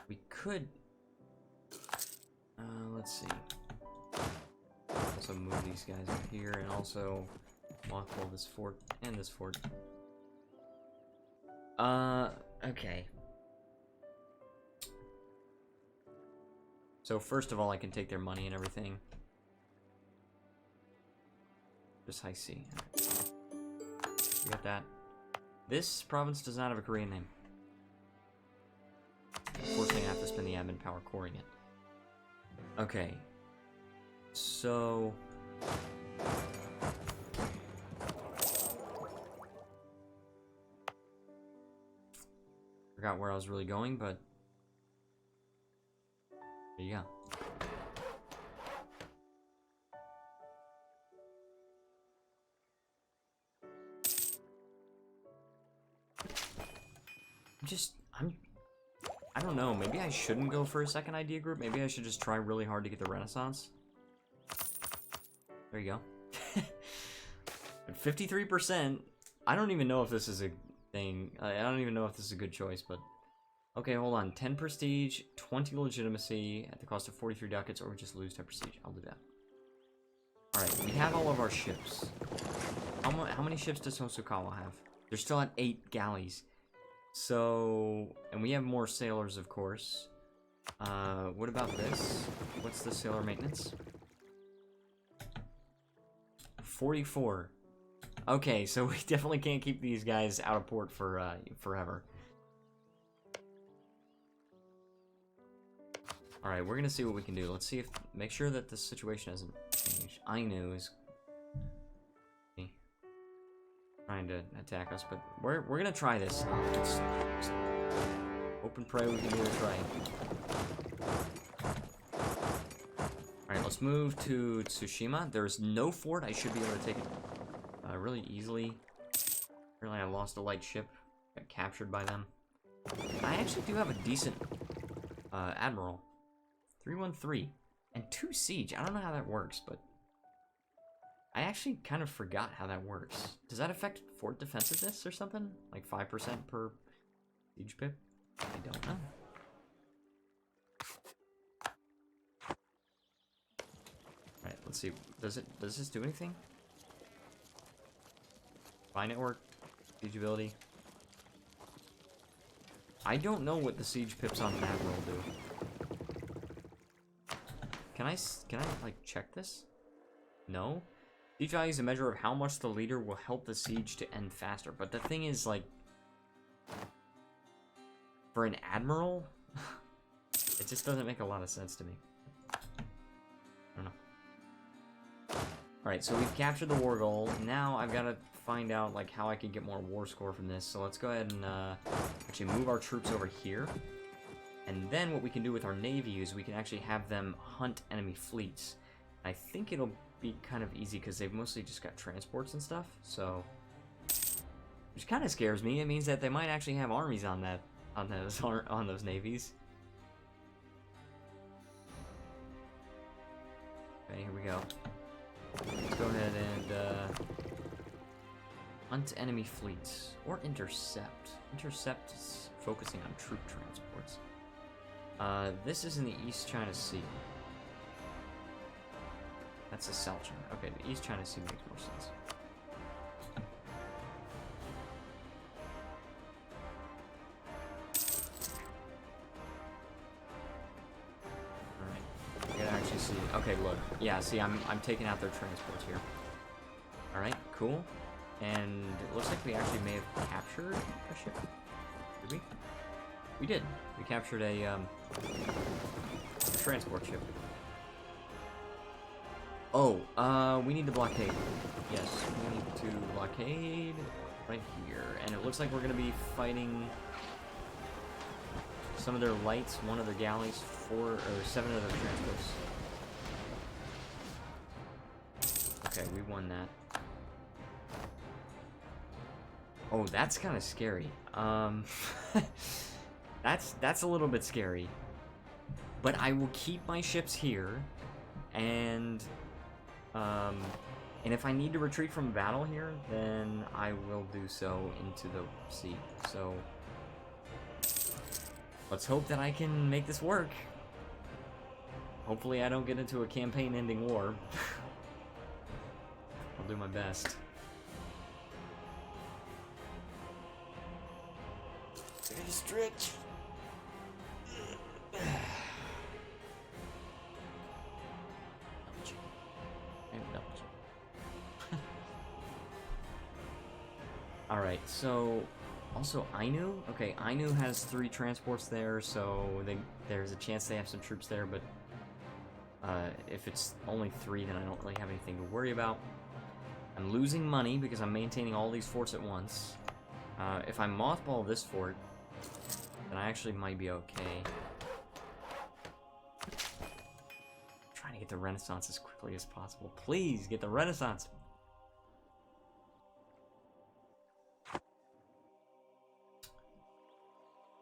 We could... let's see. Also move these guys up here, and also mothball this fort and this fort. Okay. So first of all, I can take their money and everything. Just high C. We got that. This province does not have a Korean name. Unfortunately, I have to spend the admin power coring it. Okay. So... Forgot where I was really going, but... There you go. I don't know, maybe I shouldn't go for a second idea group. Maybe I should just try really hard to get the Renaissance. There you go. At 53%, I don't even know if this is a thing. I don't even know if this is a good choice, but... Okay, hold on. 10 prestige, 20 legitimacy at the cost of 43 ducats, or we just lose 10 prestige. I'll do that. Alright, we have all of our ships. How many ships does Hosokawa have? They're still at 8 galleys. So, and we have more sailors, of course. What about this? What's the sailor maintenance? 44. Okay, so we definitely can't keep these guys out of port for forever. Alright, we're gonna see what we can do. Let's see if... Make sure that the situation hasn't changed. Ainu is... trying to attack us, but we're gonna try this. Let's hope and pray we can do this right. Alright, let's move to Tsushima. There's no fort. I should be able to take it really easily. Apparently I lost a light ship. Got captured by them. I actually do have a decent admiral. 313. And 2 siege. I don't know how that works, but... I actually kind of forgot how that works. Does that affect fort defensiveness or something? Like 5% per siege pip? I don't know. Alright, let's see. Does this do anything? Spy network, siege ability. I don't know what the siege pips on an admiral do. Can I like check this? No? Siege value is a measure of how much the leader will help the siege to end faster. But the thing is, like, for an admiral, It just doesn't make a lot of sense to me. I don't know. Alright, so we've captured the war goal. Now I've got to find out like how I can get more war score from this. So let's go ahead and actually move our troops over here. And then what we can do with our navy is we can actually have them hunt enemy fleets. I think it'll be kind of easy because they've mostly just got transports and stuff. So, which kind of scares me. It means that they might actually have armies on those navies. Okay, here we go. Let's go ahead and hunt enemy fleets or intercept. Intercept is focusing on troop transports. This is in the East China Sea. That's the South China. Okay, the East China Sea makes more sense. Alright. I gotta actually see. Okay, look. Yeah, see, I'm taking out their transports here. Alright, cool. And it looks like we actually may have captured a ship. Did we? We did. We captured a transport ship. Oh, we need to blockade. Yes, we need to blockade right here. And it looks like we're going to be fighting some of their lights, one of their galleys, 7 of their transports. Okay, we won that. Oh, that's kind of scary. That's a little bit scary. But I will keep my ships here, and if I need to retreat from battle here, then I will do so into the sea. So let's hope that I can make this work. Hopefully I don't get into a campaign-ending war. I'll do my best. Take a stretch. Alright, so also Ainu. Okay, Ainu has 3 transports there, so there's a chance they have some troops there, but if it's only 3, then I don't really have anything to worry about. I'm losing money because I'm maintaining all these forts at once. If I mothball this fort, then I actually might be okay. I'm trying to get the Renaissance as quickly as possible. Please, get the Renaissance!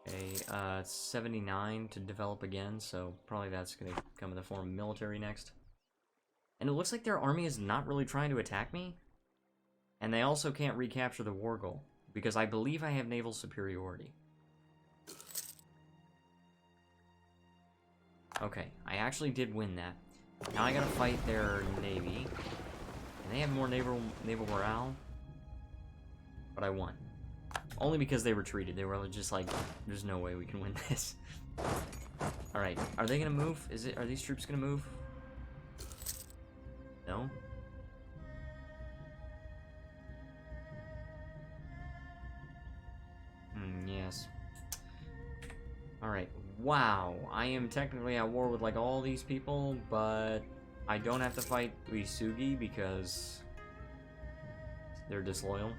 Okay, 79 to develop again, so probably that's going to come in the form of military next. And it looks like their army is not really trying to attack me. And they also can't recapture the war goal, because I believe I have naval superiority. Okay, I actually did win that. Now I gotta fight their navy. And they have more naval morale. But I won. Only because they retreated. They were just like, there's no way we can win this. Alright, are they gonna move? Are these troops gonna move? No? Yes. Alright, wow. I am technically at war with like all these people, but I don't have to fight Uesugi because they're disloyal.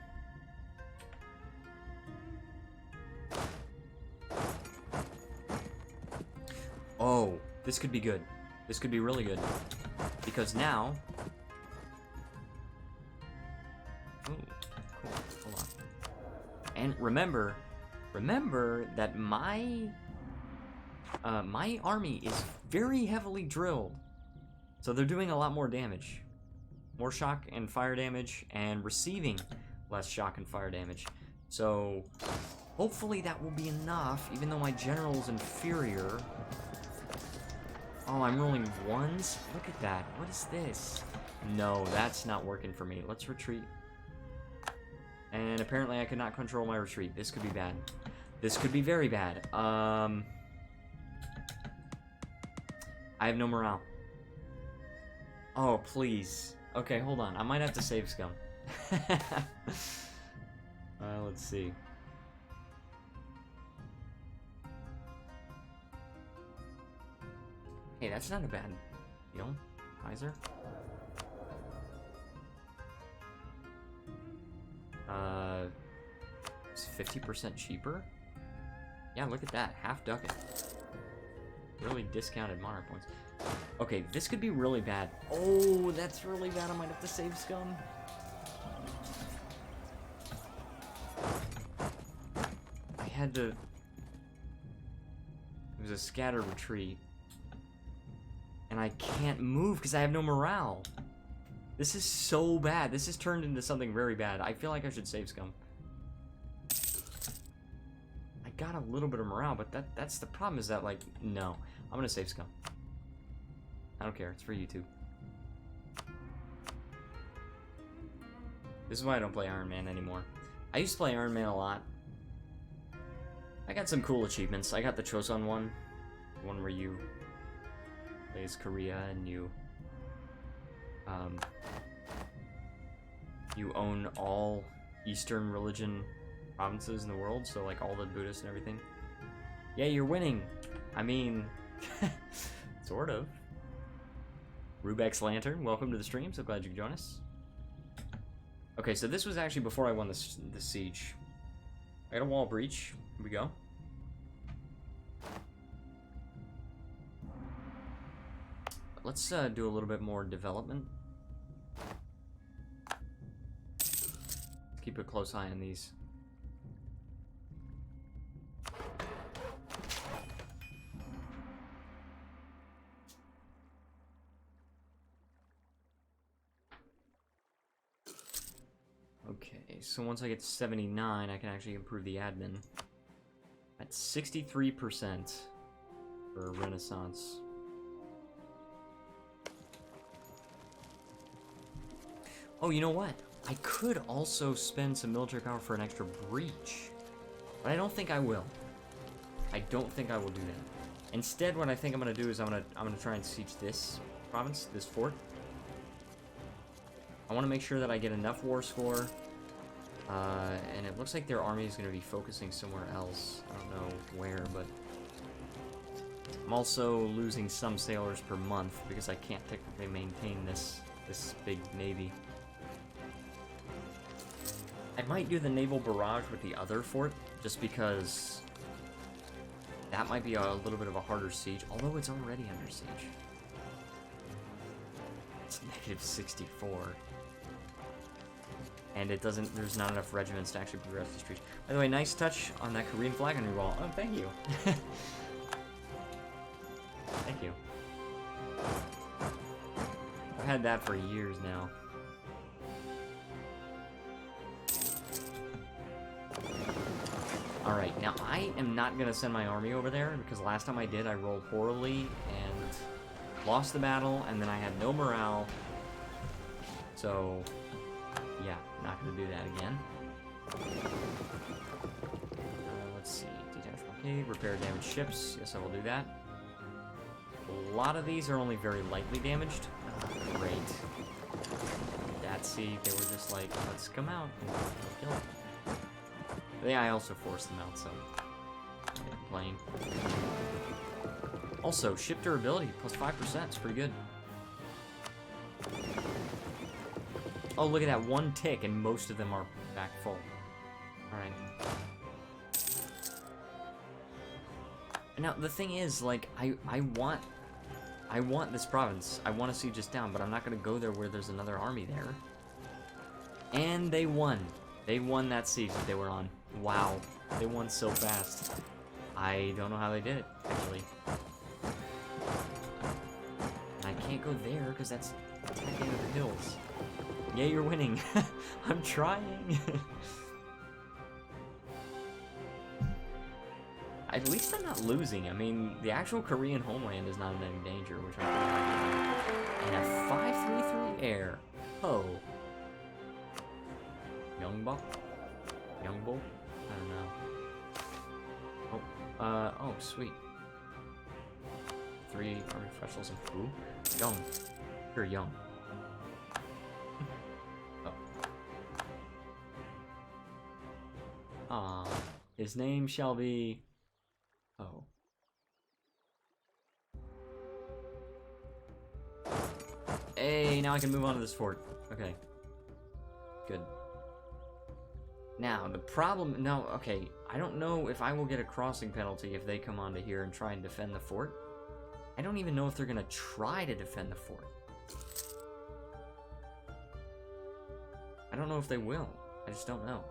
Oh, this could be good. This could be really good. Because now... Ooh, cool. Hold on. And remember that my army is very heavily drilled. So they're doing a lot more damage. More shock and fire damage, and receiving less shock and fire damage. So hopefully that will be enough, even though my general's inferior. Oh, I'm rolling ones? Look at that. What is this? No, that's not working for me. Let's retreat. And apparently I could not control my retreat. This could be bad. This could be very bad. I have no morale. Oh, please. Okay, hold on. I might have to save scum. Let's see. Hey, that's not a bad deal. Kaiser. It's 50% cheaper? Yeah, look at that. Half ducat. Really discounted monarch points. Okay, this could be really bad. Oh, that's really bad. I might have to save scum. I had to... It was a scattered retreat. And I can't move because I have no morale. This is so bad. This has turned into something very bad. I feel like I should save scum. I got a little bit of morale, but that's the problem is that, like, no. I'm gonna save scum. I don't care. It's for YouTube. This is why I don't play Iron Man anymore. I used to play Iron Man a lot. I got some cool achievements. I got the Chosun one. The one where you play as Korea and you own all Eastern religion provinces in the world, so like all the Buddhists and everything. Yeah, you're winning. I mean, sort of. Rubek's Lantern, welcome to the stream. So glad you could join us. Okay, so this was actually before I won the siege. I got a wall breach. Here we go. Let's do a little bit more development. Let's keep a close eye on these. Okay, so once I get to 79, I can actually improve the admin. At 63% for Renaissance. Oh, you know what? I could also spend some military power for an extra breach. But I don't think I will. I don't think I will do that. Instead, what I think I'm gonna do is I'm gonna try and siege this province, this fort. I want to make sure that I get enough war score. And it looks like their army is going to be focusing somewhere else. I don't know where, but I'm also losing some sailors per month because I can't technically maintain this big navy. I might do the naval barrage with the other fort, just because that might be a little bit of a harder siege, although it's already under siege. It's negative 64. And it doesn't, there's not enough regiments to actually progress the streets. By the way, nice touch on that Korean flag on your wall. Oh, thank you. Thank you. I've had that for years now. Alright, now I am not going to send my army over there, because last time I did, I rolled horribly and lost the battle, and then I had no morale. So, yeah, not going to do that again. Let's see, detach blockade, repair damaged ships. Yes, I will do that. A lot of these are only very lightly damaged. Oh, great. That see, they were just like, let's come out and kill it. But yeah, I also forced them out, so yeah, playing. Also, ship durability plus 5%. It's pretty good. Oh, look at that one tick, and most of them are back full. All right. Now the thing is, like, I want this province. I want to siege this down, but I'm not gonna go there where there's another army there. And they won. They won that siege that they were on. Wow, they won so fast. I don't know how they did it, actually. And I can't go there because that's attacking the hills. Yeah, you're winning. I'm trying. At least I'm not losing. I mean, the actual Korean homeland is not in any danger, which I'm pretty happy about. And a 5-3-3 air. Oh. Youngbuck? Youngbull? I don't know. Oh, oh, sweet. 3 army professionals and who? Young. You're young. Oh. His name shall be... Oh. Hey, now I can move on to this fort. Okay. Good. Now, the problem... No, okay. I don't know if I will get a crossing penalty if they come onto here and try and defend the fort. I don't even know if they're gonna try to defend the fort. I don't know if they will. I just don't know.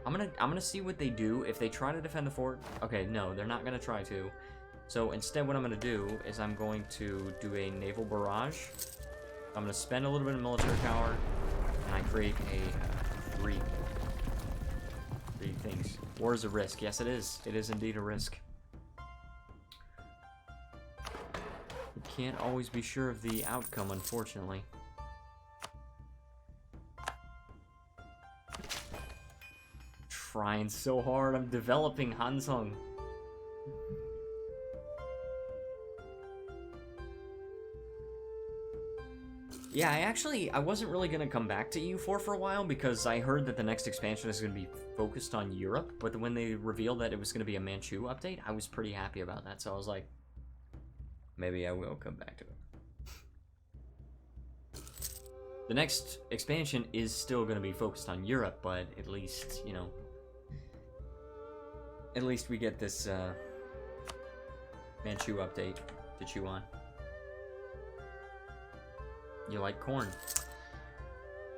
I'm gonna see what they do. If they try to defend the fort... Okay, no, they're not gonna try to. So instead what I'm gonna do is I'm going to do a naval barrage. I'm gonna spend a little bit of military power, and I create a three things. War is a risk. Yes, it is. It is indeed a risk. You can't always be sure of the outcome, unfortunately. Trying so hard. I'm developing Hansung. Yeah, I wasn't really going to come back to EU4 for a while because I heard that the next expansion is going to be focused on Europe, but when they revealed that it was going to be a Manchu update, I was pretty happy about that, so I was like, maybe I will come back to it. The next expansion is still going to be focused on Europe, but at least, you know, at least we get this Manchu update to chew on. You like corn?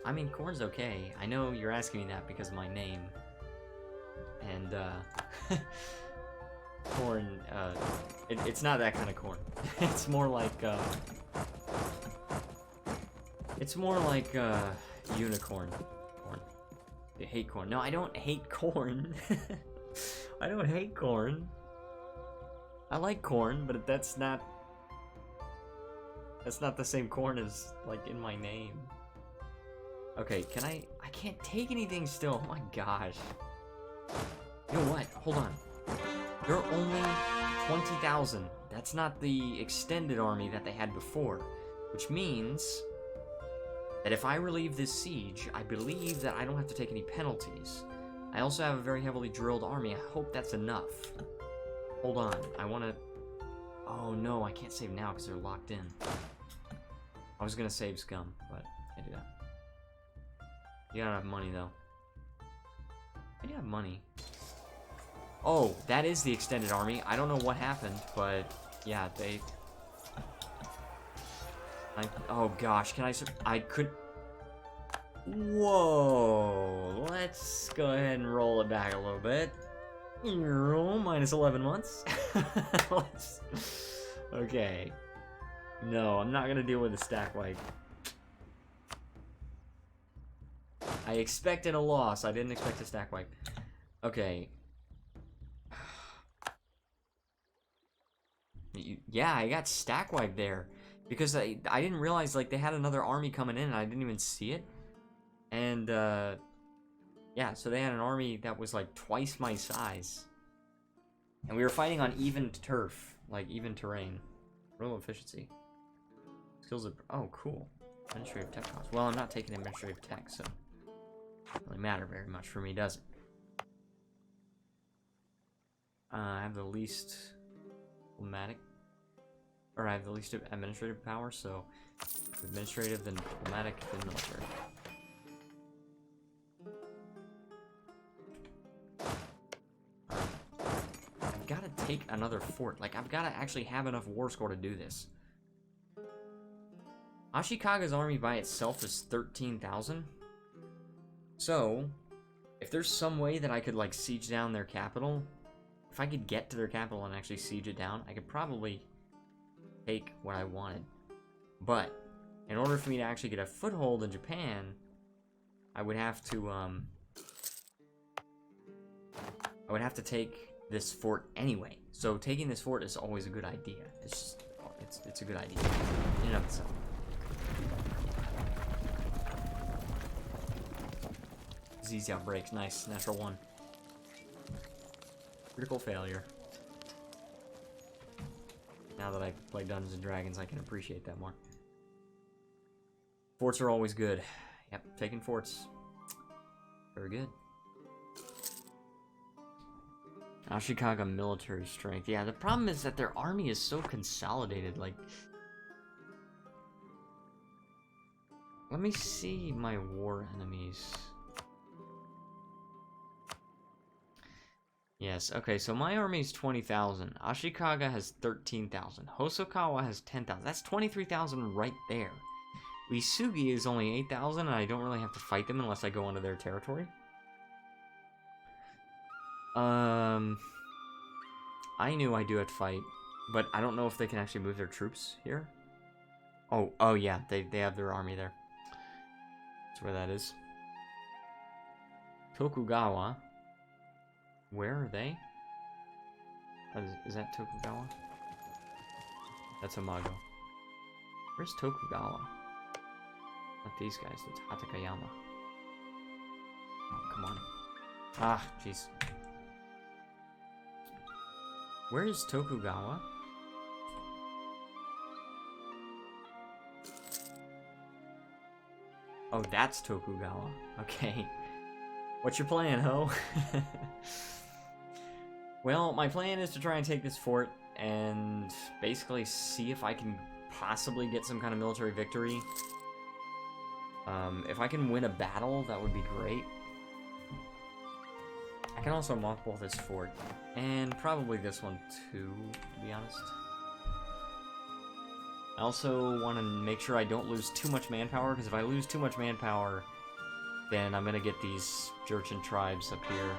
I mean, corn's okay. I know you're asking me that because of my name. And, corn, it's not that kind of corn. It's more like, unicorn. Corn. You hate corn. No, I don't hate corn. I don't hate corn. I like corn, but that's not the same corn as, like, in my name. Okay, I can't take anything still. Oh my gosh. You know what? Hold on. There are only 20,000. That's not the extended army that they had before. Which means that if I relieve this siege, I believe that I don't have to take any penalties. I also have a very heavily drilled army. I hope that's enough. Hold on. I want to... Oh no, I can't save now because they're locked in. I was gonna save scum, but I can't do that. You don't have money though. I do have money. Oh, that is the extended army. I don't know what happened, but yeah, they... oh gosh, I could... Whoa, let's go ahead and roll it back a little bit. Minus 11 months. Okay. No, I'm not gonna deal with a stack wipe. I expected a loss. I didn't expect a stack wipe. Okay. Yeah, I got stack wipe there. Because I didn't realize, like, they had another army coming in and I didn't even see it. And, yeah, so they had an army that was, like, twice my size. And we were fighting on even turf. Like, even terrain. Real efficiency. Skills of... Oh, cool. Administrative tech cost. Well, I'm not taking administrative tech, so... It doesn't really matter very much for me, does it? I have the least... diplomatic... Or I have the least administrative power, so... Administrative, then diplomatic, then military. I've got to take another fort. Like, I've got to actually have enough war score to do this. Ashikaga's army by itself is 13,000. So, if there's some way that I could, like, siege down their capital, if I could get to their capital and actually siege it down, I could probably take what I wanted. But, in order for me to actually get a foothold in Japan, I would have to take this fort anyway. So taking this fort is always a good idea. It's just, it's a good idea in and of itself. Disease outbreaks, nice, natural one. Critical failure. Now that I play Dungeons and Dragons, I can appreciate that more. Forts are always good. Yep, taking forts. Very good. Ashikaga military strength. Yeah, the problem is that their army is so consolidated. Like, let me see my war enemies. Yes, okay, so my army is 20,000. Ashikaga has 13,000. Hosokawa has 10,000. That's 23,000 right there. Uesugi is only 8,000, and I don't really have to fight them unless I go onto their territory. I knew I do have to fight, but I don't know if they can actually move their troops here. Oh yeah, they have their army there. That's where that is. Tokugawa. Where are they? Is that Tokugawa? That's Amago. Where's Tokugawa? Not these guys, that's Hatakayama. Oh, come on. Ah, jeez. Where is Tokugawa? Oh, that's Tokugawa. Okay. What's your plan, ho? Well, my plan is to try and take this fort and basically see if I can possibly get some kind of military victory. If I can win a battle, that would be great. I can also mothball this fort, and probably this one too, to be honest. I also want to make sure I don't lose too much manpower, because if I lose too much manpower, then I'm going to get these Jurchen tribes up here.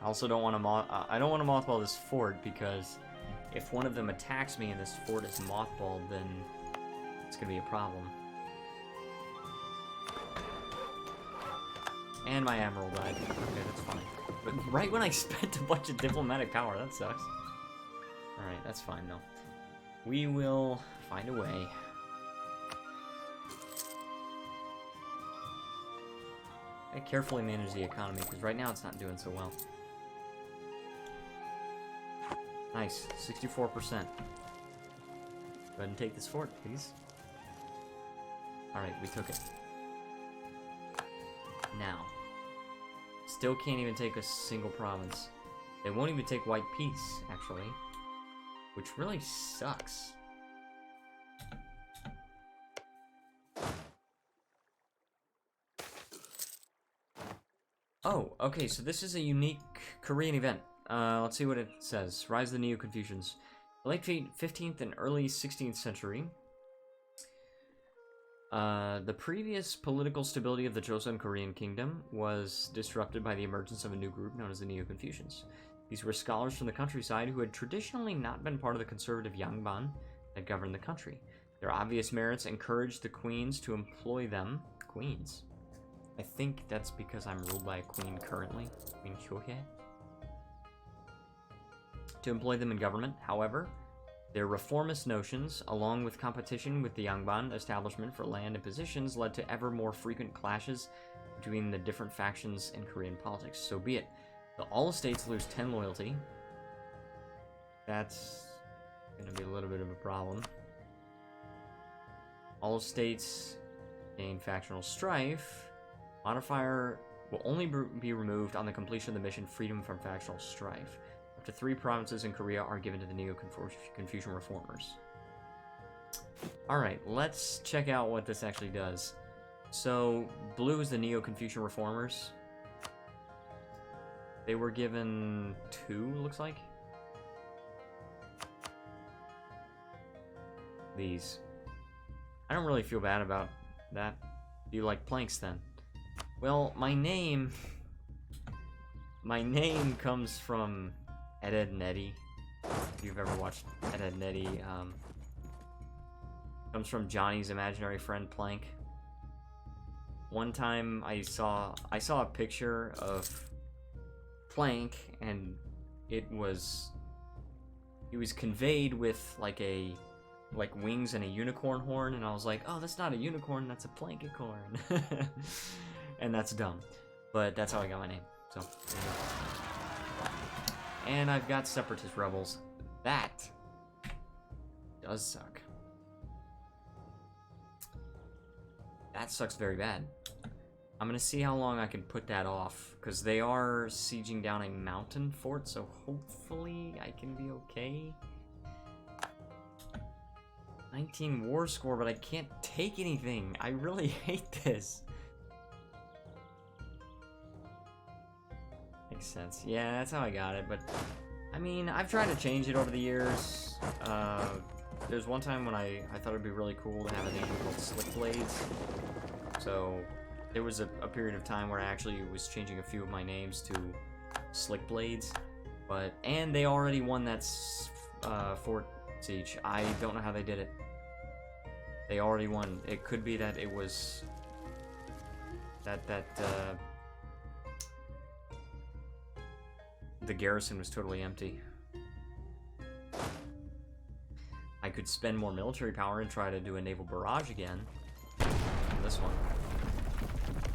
I also don't want to I don't want to mothball this fort, because if one of them attacks me and this fort is mothballed, then it's going to be a problem. And my admiral died. Okay, that's fine. But right when I spent a bunch of diplomatic power, that sucks. Alright, that's fine though. We will find a way. I carefully manage the economy, because right now it's not doing so well. Nice, 64%. Go ahead and take this fort, please. Alright, we took it. Now, still can't even take a single province. They won't even take White Peace, actually, which really sucks. Oh, okay, so this is a unique Korean event. Let's see what it says. Rise of the Neo-Confucians. Late 15th and early 16th century. The previous political stability of the Joseon Korean kingdom was disrupted by the emergence of a new group known as the Neo-Confucians. These were scholars from the countryside who had traditionally not been part of the conservative Yangban that governed the country. Their obvious merits encouraged the queens to employ them. Queens? I think that's because I'm ruled by a queen currently. Queen Hyohye. To employ them in government. However, their reformist notions, along with competition with the Yangban establishment for land and positions, led to ever more frequent clashes between the different factions in Korean politics. So be it. All estates lose 10 loyalty. That's going to be a little bit of a problem. All estates gain factional strife. Modifier will only be removed on the completion of the mission Freedom from Factional Strife. Up to 3 provinces in Korea are given to the Neo-Confucian reformers. Alright, let's check out what this actually does. So, blue is the Neo-Confucian reformers. They were given 2, looks like. These. I don't really feel bad about that. Do you like planks then? Well, my name comes from Ed, Edd n Eddy. If you've ever watched Ed, Edd n Eddy, comes from Johnny's imaginary friend Plank. One time I saw a picture of Plank, and he was conveyed with like wings and a unicorn horn, and I was like, oh, that's not a unicorn, that's a Plankicorn. And that's dumb, but that's how I got my name. So, and I've got separatist rebels. That does suck. That sucks very bad. I'm gonna see how long I can put that off, because they are sieging down a mountain fort, so hopefully I can be okay. 19 war score, but I can't take anything. I really hate this. Makes sense. Yeah, that's how I got it, but I mean, I've tried to change it over the years. There's one time when I thought it'd be really cool to have a name called Slick Blades. So there was a period of time where I actually was changing a few of my names to Slick Blades, and they already won that fort siege. I don't know how they did it. They already won. It could be that it was the garrison was totally empty. I could spend more military power and try to do a naval barrage again. This one.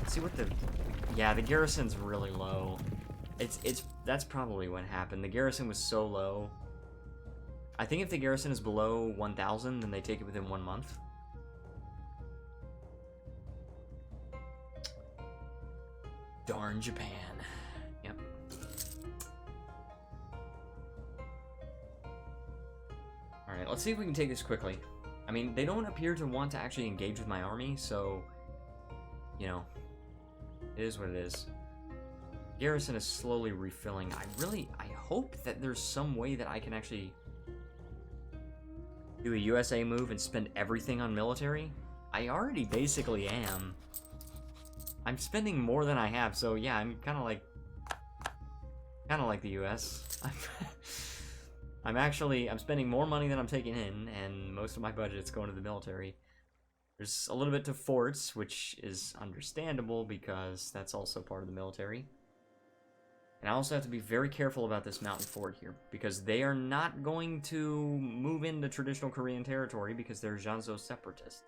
Let's see what the... Yeah, the garrison's really low. That's probably what happened. The garrison was so low. I think if the garrison is below 1,000, then they take it within 1 month. Darn Japan. Yep. Alright, let's see if we can take this quickly. I mean, they don't appear to want to actually engage with my army, so... You know, it is what it is. Garrison is slowly refilling. I hope that there's some way that I can actually do a USA move and spend everything on military. I already basically am. I'm spending more than I have, so yeah, I'm kind of like the US. I'm spending more money than I'm taking in, and most of my budget's going to the military. There's a little bit to forts, which is understandable because that's also part of the military. And I also have to be very careful about this mountain fort here, because they are not going to move into traditional Korean territory because they're Janzo separatists.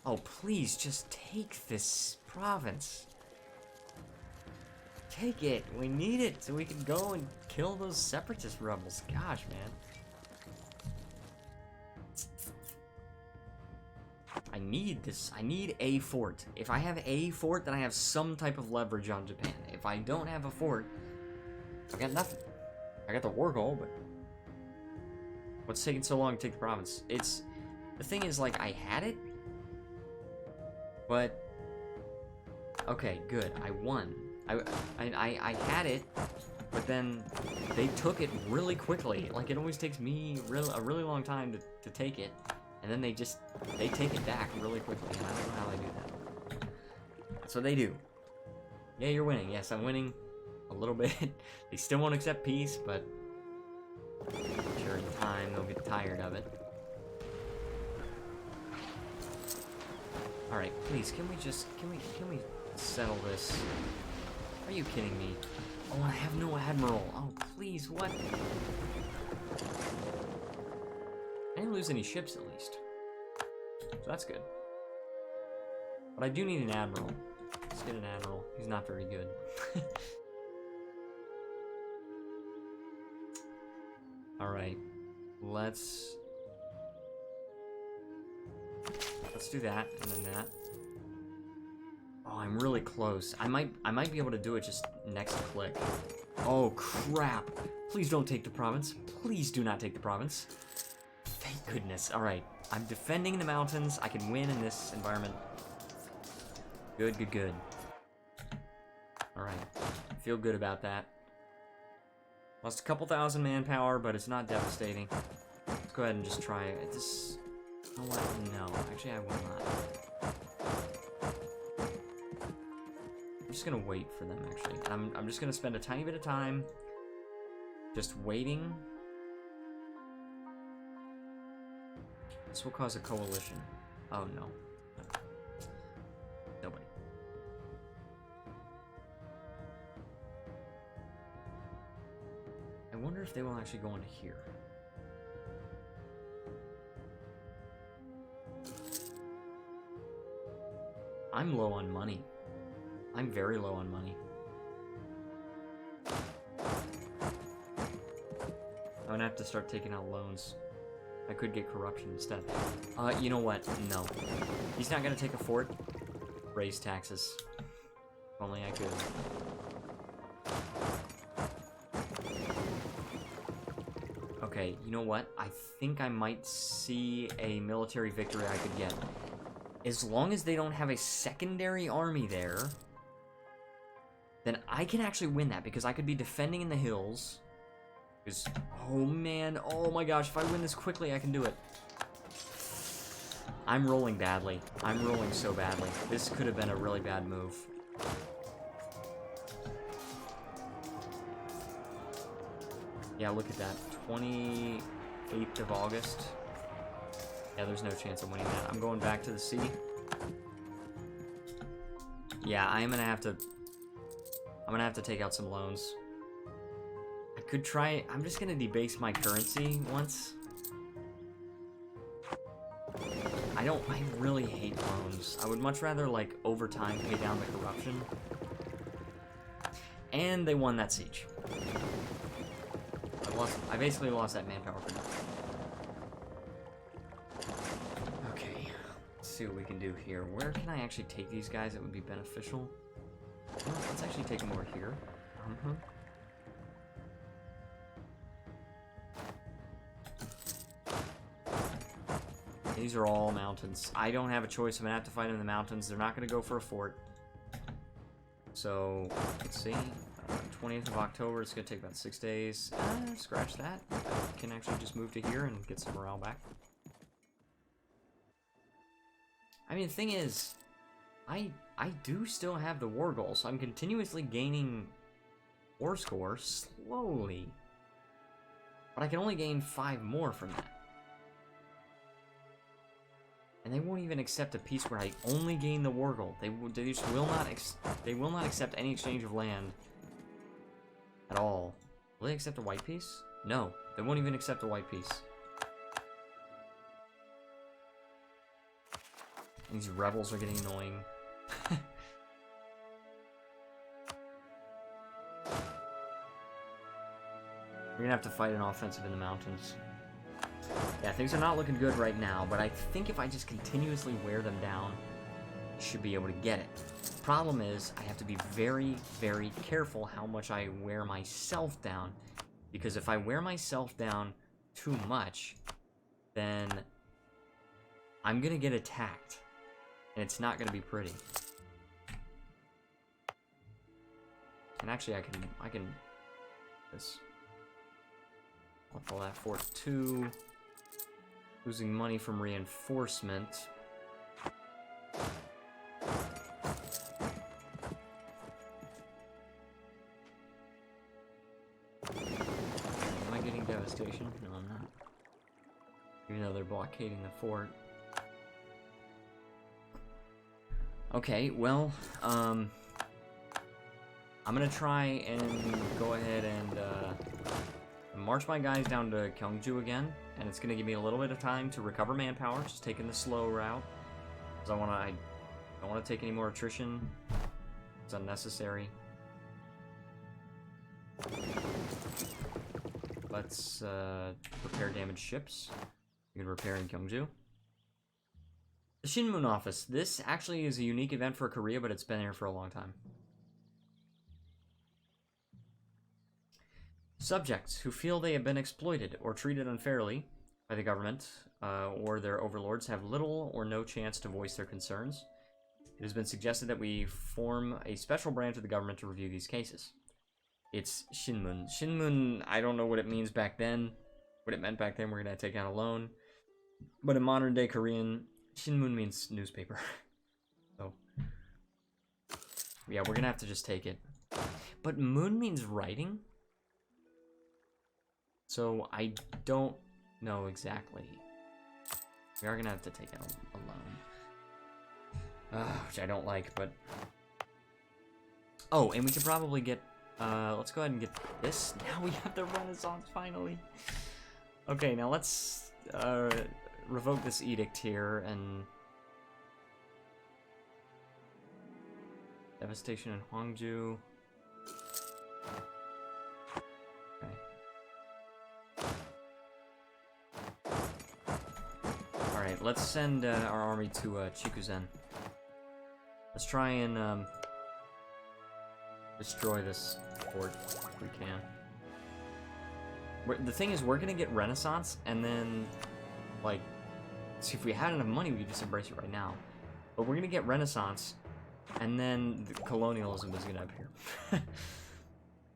Oh, please, just take this province. Take it. We need it so we can go and kill those separatist rebels. Gosh, man. I need this. I need a fort. If I have a fort, then I have some type of leverage on Japan. If I don't have a fort, I got nothing. I got the war goal, but what's taking so long to take the province? The thing is, like, I had it, but okay, good. I won. I had it, but then they took it really quickly. Like, it always takes me a really long time to take it. And then they take it back really quickly, and I don't know how they do that. That's what they do. Yeah, you're winning. Yes, I'm winning a little bit. They still won't accept peace, but I'm sure in time they'll get tired of it. Alright, please, can we settle this? Are you kidding me? Oh, I have no admiral. Oh, please, what? I didn't lose any ships, at least. So that's good. But I do need an admiral. Let's get an admiral. He's not very good. Alright. Let's do that, and then that. Oh, I'm really close. I might be able to do it just next click. Oh, crap. Please don't take the province. Please do not take the province. Thank goodness. Alright. I'm defending the mountains. I can win in this environment. Good, good, good. Alright. Feel good about that. Lost a couple thousand manpower, but it's not devastating. Let's go ahead and just try it. You know what? No. Actually, I will not. I'm just gonna wait for them, actually. I'm just gonna spend a tiny bit of time just waiting. This will cause a coalition. Oh, no. Nobody. I wonder if they will actually go into here. I'm low on money. I'm very low on money. I'm gonna have to start taking out loans. I could get corruption instead. You know what? No. He's not gonna take a fort. Raise taxes. If only I could. Okay. Okay, you know what? I think I might see a military victory I could get. As long as they don't have a secondary army there, then I can actually win that, because I could be defending in the hills. Because, oh man, oh my gosh, if I win this quickly, I can do it. I'm rolling badly. I'm rolling so badly. This could have been a really bad move. Yeah, look at that. 28th of August. Yeah, there's no chance of winning that. I'm going back to the sea. Yeah, I'm gonna have to take out some loans. I could try. I'm just gonna debase my currency once. I really hate loans. I would much rather, like, over time pay down the corruption. And they won that siege. I basically lost that manpower for nothing. Okay, let's see what we can do here. Where can I actually take these guys that would be beneficial? Well, let's actually take them over here. These are all mountains. I don't have a choice. I'm gonna have to fight them in the mountains. They're not gonna go for a fort. So, let's see. 20th of October, it's gonna take about 6 days. Scratch that. I can actually just move to here and get some morale back. I mean, the thing is, I do still have the war goal, so I'm continuously gaining war score slowly. But I can only gain 5 more from that. And they won't even accept a peace where I only gain the war gold. They just will not accept any exchange of land at all. Will they accept a white peace? No, they won't even accept a white peace. These rebels are getting annoying. We're gonna have to fight an offensive in the mountains. Yeah, things are not looking good right now, but I think if I just continuously wear them down, I should be able to get it. Problem is, I have to be very, very careful how much I wear myself down, because if I wear myself down too much, then I'm gonna get attacked, and it's not gonna be pretty. And actually, I can this. I'll call that Fort 2. Losing money from reinforcement. Am I getting devastation? No, I'm not. Even though they're blockading the fort. Okay, well, I'm gonna try and go ahead and march my guys down to Gyeongju again, and it's gonna give me a little bit of time to recover manpower, just taking the slow route, because I don't want to take any more attrition. It's unnecessary. Let's repair damaged ships. You can repair in Gyeongju. The Shinmun office. This actually is a unique event for Korea, but it's been here for a long time. Subjects who feel they have been exploited or treated unfairly by the government or their overlords have little or no chance to voice their concerns. It has been suggested that we form a special branch of the government to review these cases. It's Shinmun. Shinmun, I don't know what it means back then. What it meant back then, we're going to take out a loan. But in modern day Korean, Shinmun means newspaper. So, yeah, we're going to have to just take it. But Moon means writing. So, I don't know exactly. We are going to have to take out a loan. Which I don't like, but... Oh, and we could probably get... let's go ahead and get this. Now we have the Renaissance, finally. Okay, now let's revoke this edict here, and... Devastation in Hwangju. Alright, let's send our army to Chikuzen. Let's try and destroy this fort if we can. The thing is, we're gonna get Renaissance, and then, like, see, if we had enough money, we could just embrace it right now. But we're gonna get Renaissance, and then the colonialism is gonna appear.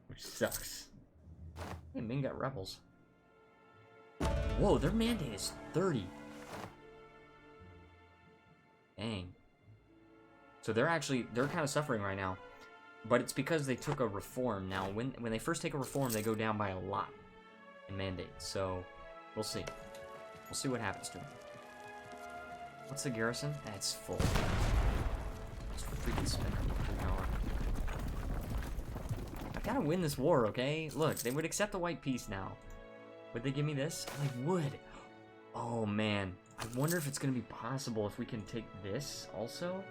Which sucks. Hey, Ming got rebels. Whoa, their mandate is 30. Dang. So they're kind of suffering right now. But it's because they took a reform. Now, when they first take a reform, they go down by a lot in mandates. So, we'll see. We'll see what happens to them. What's the garrison? It's full. Let's freaking spin it. I gotta win this war, okay? Look, they would accept a white peace now. Would they give me this? They would. Oh, man. I wonder if it's gonna be possible if we can take this also.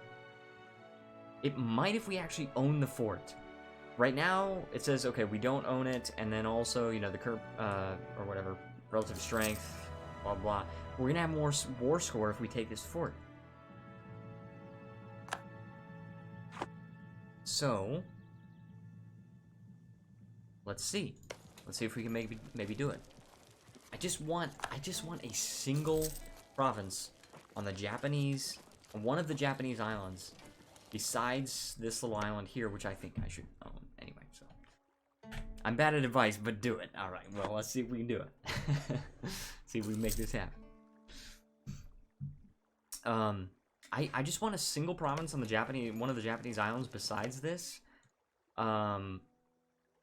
It might if we actually own the fort. Right now, it says, okay, we don't own it, and then also, you know, the curb, or whatever, relative strength, blah, blah. We're gonna have more war score if we take this fort. So, let's see. Let's see if we can maybe do it. I just want a single province on the Japanese, on one of the Japanese islands, besides this little island here, which I think I should own anyway, so. I'm bad at advice, but do it. Alright, well, let's see if we can do it. See if we can make this happen. I just want a single province on the one of the Japanese islands besides this.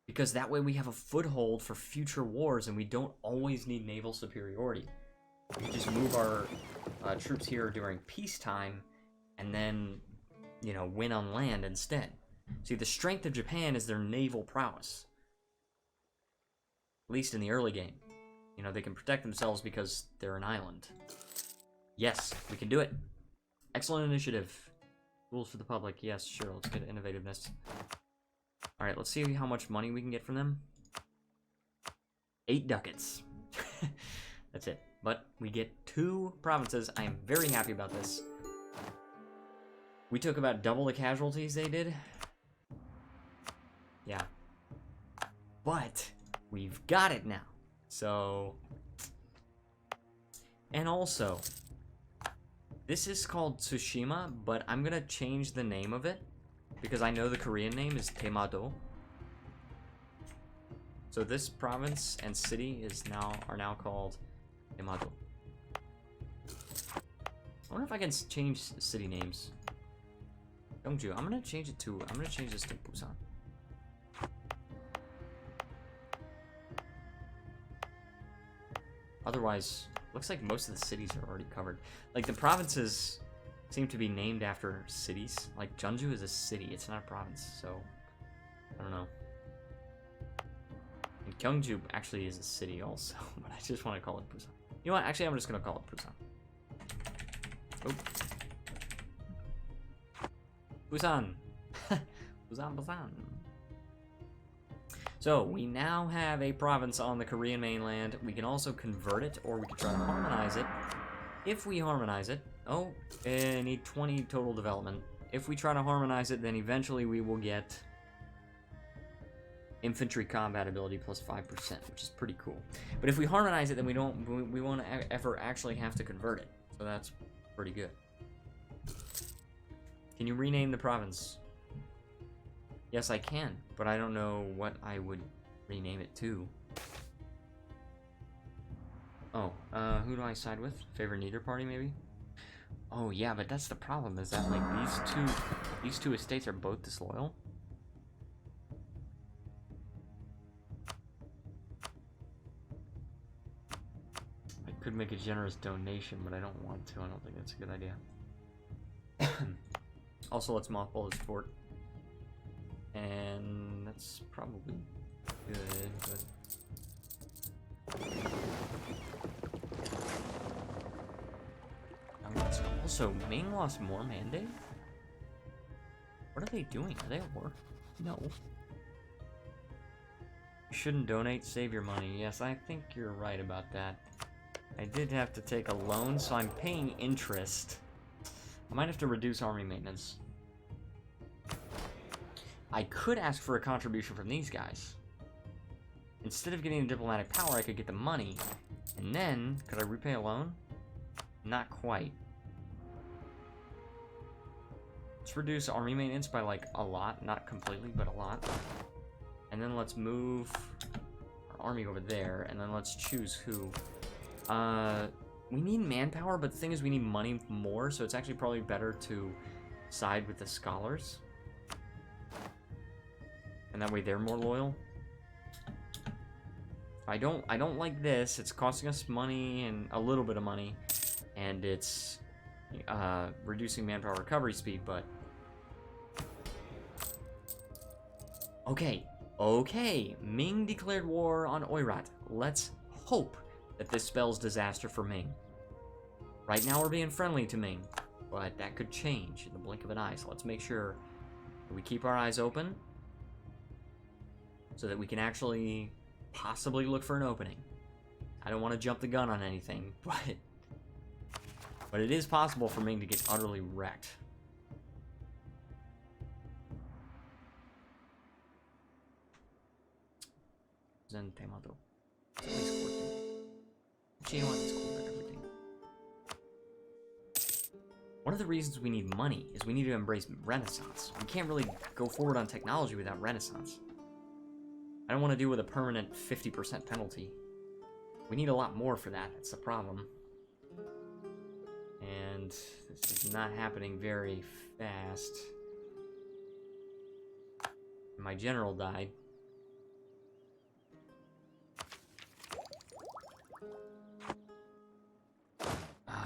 Because that way we have a foothold for future wars, and we don't always need naval superiority. We can just move our troops here during peacetime, and then, you know, win on land instead. See, the strength of Japan is their naval prowess. At least in the early game. You know, they can protect themselves because they're an island. Yes, we can do it. Excellent initiative. Rules for the public. Yes, sure, let's get innovativeness. Alright, let's see how much money we can get from them. 8 ducats. That's it. But we get 2 provinces. I am very happy about this. We took about double the casualties they did. Yeah. But we've got it now. So, and also, this is called Tsushima, but I'm gonna change the name of it because I know the Korean name is Taemado. So this province and city are now called Taemado. I wonder if I can change city names. Gyeongju. I'm gonna change this to Busan. Otherwise, looks like most of the cities are already covered. Like, the provinces seem to be named after cities. Like, Jeonju is a city, it's not a province, so I don't know. And Gyeongju actually is a city also, but I just want to call it Busan. You know what? Actually, I'm just gonna call it Busan. Oh. Busan! Busan. So, we now have a province on the Korean mainland. We can also convert it, or we can try to harmonize it. If we harmonize it... Oh, I need 20 total development. If we try to harmonize it, then eventually we will get infantry combat ability plus 5%, which is pretty cool. But if we harmonize it, then we won't ever actually have to convert it. So that's pretty good. Can you rename the province? Yes, I can, but I don't know what I would rename it to. Oh, who do I side with? Favorite neither party, maybe? Oh, yeah, but that's the problem, is that, like, these two estates are both disloyal. I could make a generous donation, but I don't want to. I don't think that's a good idea. Also, let's mothball this fort. And that's probably good, but... Also, Ming lost more mandate? What are they doing? Are they at war? No. You shouldn't donate, save your money. Yes, I think you're right about that. I did have to take a loan, so I'm paying interest. I might have to reduce army maintenance. I could ask for a contribution from these guys. instead of getting the diplomatic power, I could get the money. And then, could I repay a loan? Not quite. Let's reduce army maintenance by, like, a lot. Not completely, but a lot. And then let's move our army over there, and then let's choose who. We need manpower, but the thing is we need money more, so it's actually probably better to side with the scholars. And that way they're more loyal. I don't like this. It's costing us money, and a little bit of money, and it's reducing manpower recovery speed, but okay. Ming declared war on Oirat. Let's hope that this spells disaster for Ming. Right now we're being friendly to Ming, but that could change in the blink of an eye, so let's make sure that we keep our eyes open so that we can actually possibly look for an opening. I don't want to jump the gun on anything, but it is possible for Ming to get utterly wrecked. Zen Temato. Everything. One of the reasons we need money is we need to embrace Renaissance. We can't really go forward on technology without Renaissance. I don't want to deal with a permanent 50% penalty. We need a lot more for that, that's the problem. And this is not happening very fast. My general died.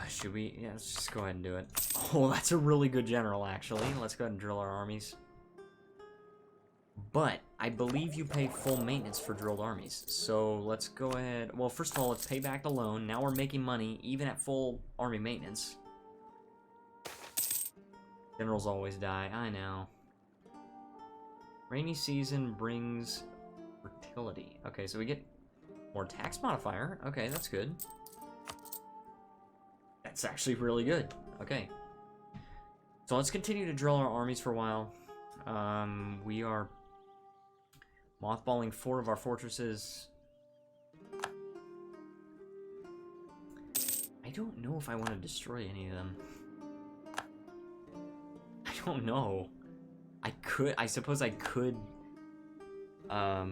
Should we? Yeah, let's just go ahead and do it. Oh, that's a really good general, actually. Let's go ahead and drill our armies. But I believe you pay full maintenance for drilled armies. So let's go ahead. Well, first of all, let's pay back the loan. Now we're making money, even at full army maintenance. Generals always die. I know. Rainy season brings fertility. Okay, so we get more tax modifier. Okay, that's good. That's actually really good. Okay. So let's continue to drill our armies for a while. We are mothballing 4 of our fortresses. I don't know if I want to destroy any of them. I don't know. I suppose I could, I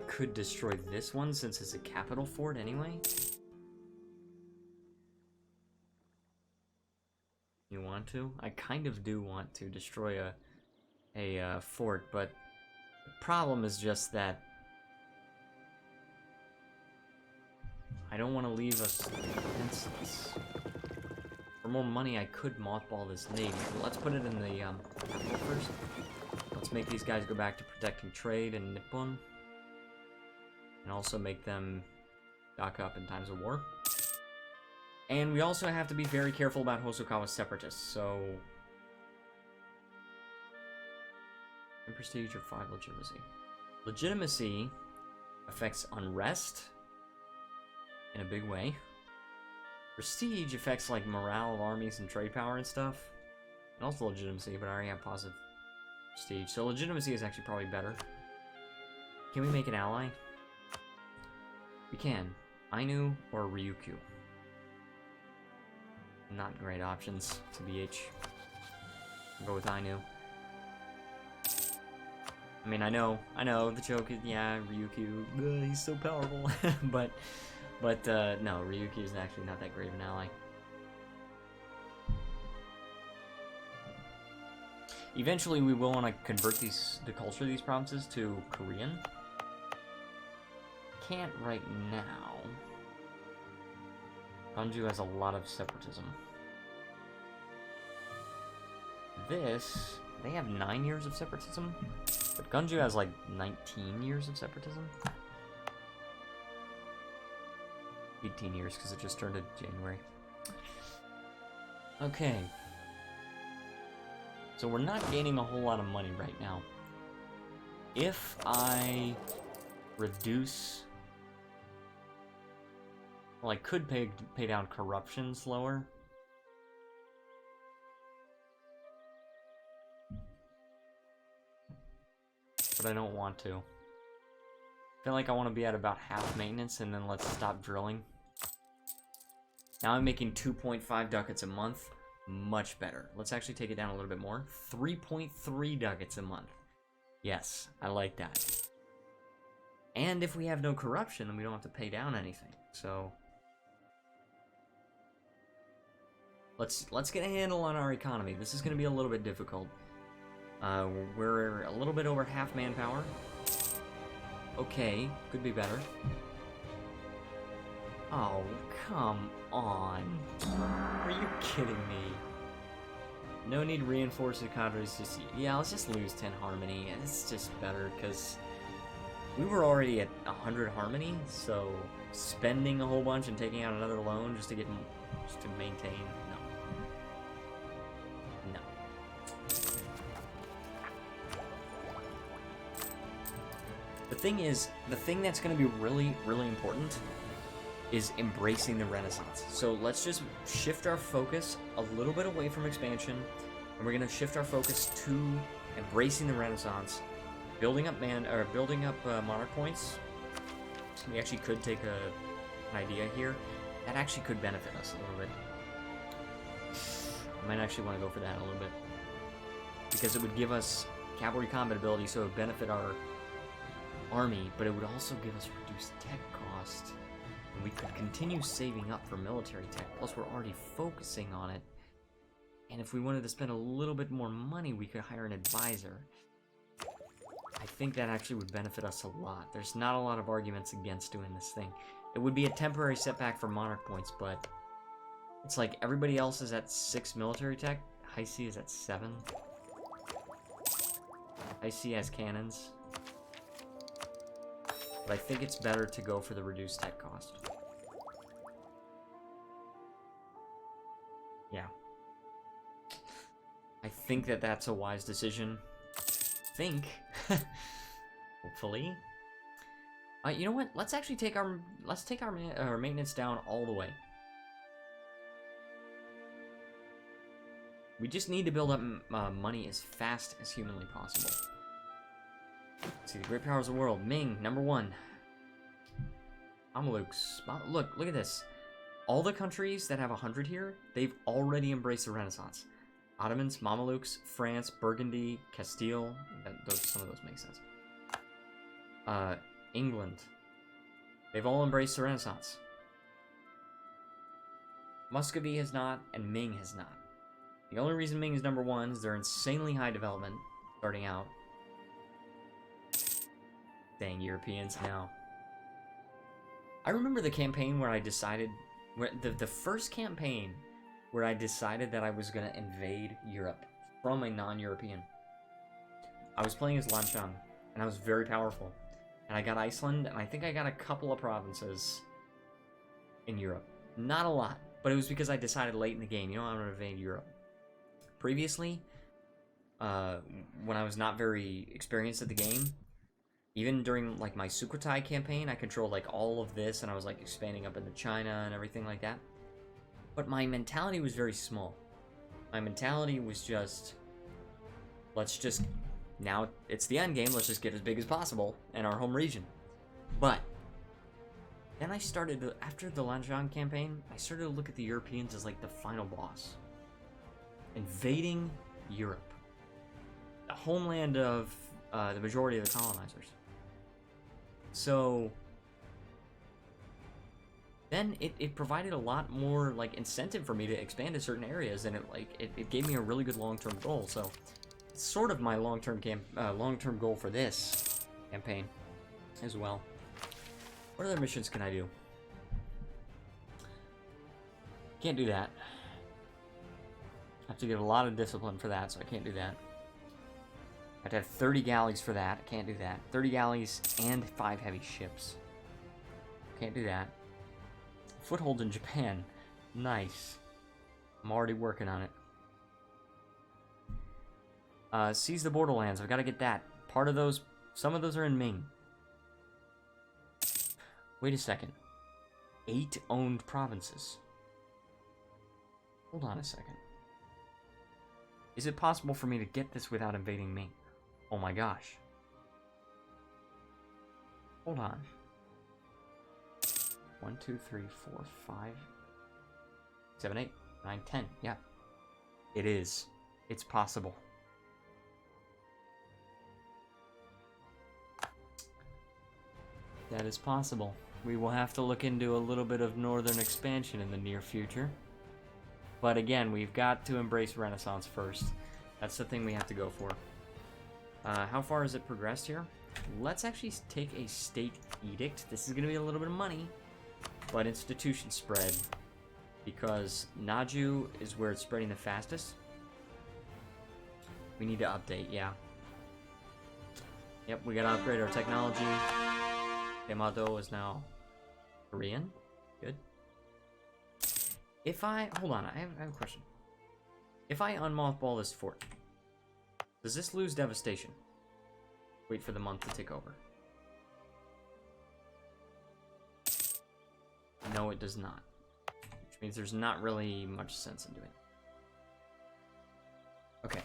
could destroy this one since it's a capital fort anyway. You want to? I kind of do want to destroy a fort, but the problem is just that I don't want to leave us defenseless. For more money, I could mothball this navy, but let's put it in the capital first. Let's make these guys go back to protecting trade in Nippon, and also make them dock up in times of war. And we also have to be very careful about Hosokawa's separatists, so... Prestige or 5 legitimacy. Legitimacy affects unrest in a big way. Prestige affects, like, morale of armies and trade power and stuff. And also legitimacy, but I already have positive prestige. So legitimacy is actually probably better. Can we make an ally? We can. Ainu or Ryukyu. Not great options, TBH. I'll go with Ainu. I mean, I know, the joke is, yeah, Ryukyu, he's so powerful, but no, Ryukyu is actually not that great of an ally. Eventually, we will want to convert the culture of these provinces to Korean. Can't right now. Ganju has a lot of separatism. This, they have 9 years of separatism, but Ganju has like 19 years of separatism. 18 years, because it just turned in January. Okay. So we're not gaining a whole lot of money right now. If I reduce... Well, I could pay down corruption slower. but I don't want to. I feel like I want to be at about half maintenance, and then let's stop drilling. Now I'm making 2.5 ducats a month. Much better. Let's actually take it down a little bit more. 3.3 ducats a month. Yes, I like that. And if we have no corruption, then we don't have to pay down anything. So let's get a handle on our economy. This is going to be a little bit difficult. We're a little bit over half manpower. Okay, could be better. Oh, come on. Are you kidding me? No need to reinforce the cadres. Just, yeah, let's just lose 10 harmony. It's just better, because we were already at 100 harmony, so spending a whole bunch and taking out another loan just to maintain, no. The thing is, the thing that's going to be really, really important is embracing the Renaissance. So let's just shift our focus a little bit away from expansion, and we're going to shift our focus to embracing the Renaissance, building up monarch points. We actually could take an idea here. That actually could benefit us a little bit. I might actually want to go for that a little bit, because it would give us cavalry combat ability, so it would benefit our army, but it would also give us reduced tech cost. And we could continue saving up for military tech, plus we're already focusing on it. And if we wanted to spend a little bit more money, we could hire an advisor. I think that actually would benefit us a lot. There's not a lot of arguments against doing this thing. It would be a temporary setback for monarch points, but it's like everybody else is at 6 military tech. High C is at 7. High C has cannons. But I think it's better to go for the reduced tech cost. Yeah. I think that that's a wise decision. Hopefully. You know what? Let's actually take our maintenance down all the way. We just need to build up money as fast as humanly possible. Let's see, the great powers of the world. Ming, number 1. Mamelukes. Look at this. All the countries that have 100 here, they've already embraced the Renaissance. Ottomans, Mamelukes, France, Burgundy, Castile. Some of those make sense. England. They've all embraced the Renaissance. Muscovy has not, and Ming has not. The only reason Ming is number 1 is they're insanely high development, starting out. Dang Europeans now. I remember the campaign where I decided, the first campaign where I decided that I was going to invade Europe from a non-European. I was playing as Lanchan, and I was very powerful. And I got Iceland, and I think I got a couple of provinces in Europe. Not a lot, but it was because I decided late in the game, you know, I'm going to invade Europe. Previously, when I was not very experienced at the game, even during like my Sukhothai campaign, I controlled like all of this, and I was like expanding up into China and everything like that. But my mentality was very small. My mentality was just, now it's the end game, let's just get as big as possible in our home region. But then I started to, after the Lanzhang campaign, I started to look at the Europeans as like the final boss. Invading Europe. The homeland of the majority of the colonizers. So then it provided a lot more like incentive for me to expand to certain areas, and it gave me a really good long-term goal. So it's sort of my long-term goal for this campaign as well. What other missions can I do? Can't do that. I have to get a lot of discipline for that, so I can't do that. I have to have 30 galleys for that. I can't do that. 30 galleys and 5 heavy ships. Can't do that. Foothold in Japan. Nice. I'm already working on it. Seize the borderlands. I've got to get that. Part of those, some of those are in Ming. Wait a second. 8 owned provinces. Hold on a second. Is it possible for me to get this without invading Ming? Oh my gosh. Hold on. 1, 2, 3, 4, 5, 7, 8, 9, 10. Yeah. It is. It's possible. That is possible. We will have to look into a little bit of northern expansion in the near future. But again, we've got to embrace Renaissance first. That's the thing we have to go for. How far has it progressed here? Let's actually take a state edict. This is going to be a little bit of money, but institution spread. Because Naju is where it's spreading the fastest. We need to update, yeah. Yep, we gotta upgrade our technology. Yamato is now Korean. Good. If I... Hold on, I have a question. If I unmothball this fort, does this lose devastation? Wait for the month to take over. No, it does not. Which means there's not really much sense in doing it. Okay.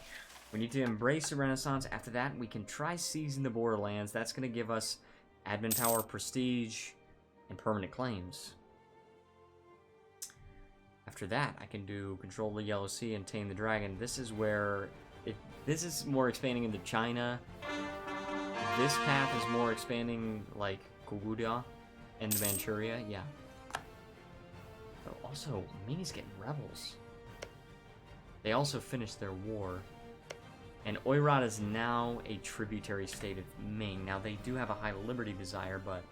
We need to embrace the Renaissance. After that, we can try seizing the borderlands. That's going to give us admin power, prestige, and permanent claims. After that, I can do control the Yellow Sea and tame the dragon. This is where... this is more expanding into China. This path is more expanding, like, Kuguda and Manchuria. Yeah. But also, Ming's getting rebels. They also finished their war. And Oirat is now a tributary state of Ming. Now, they do have a high liberty desire, but...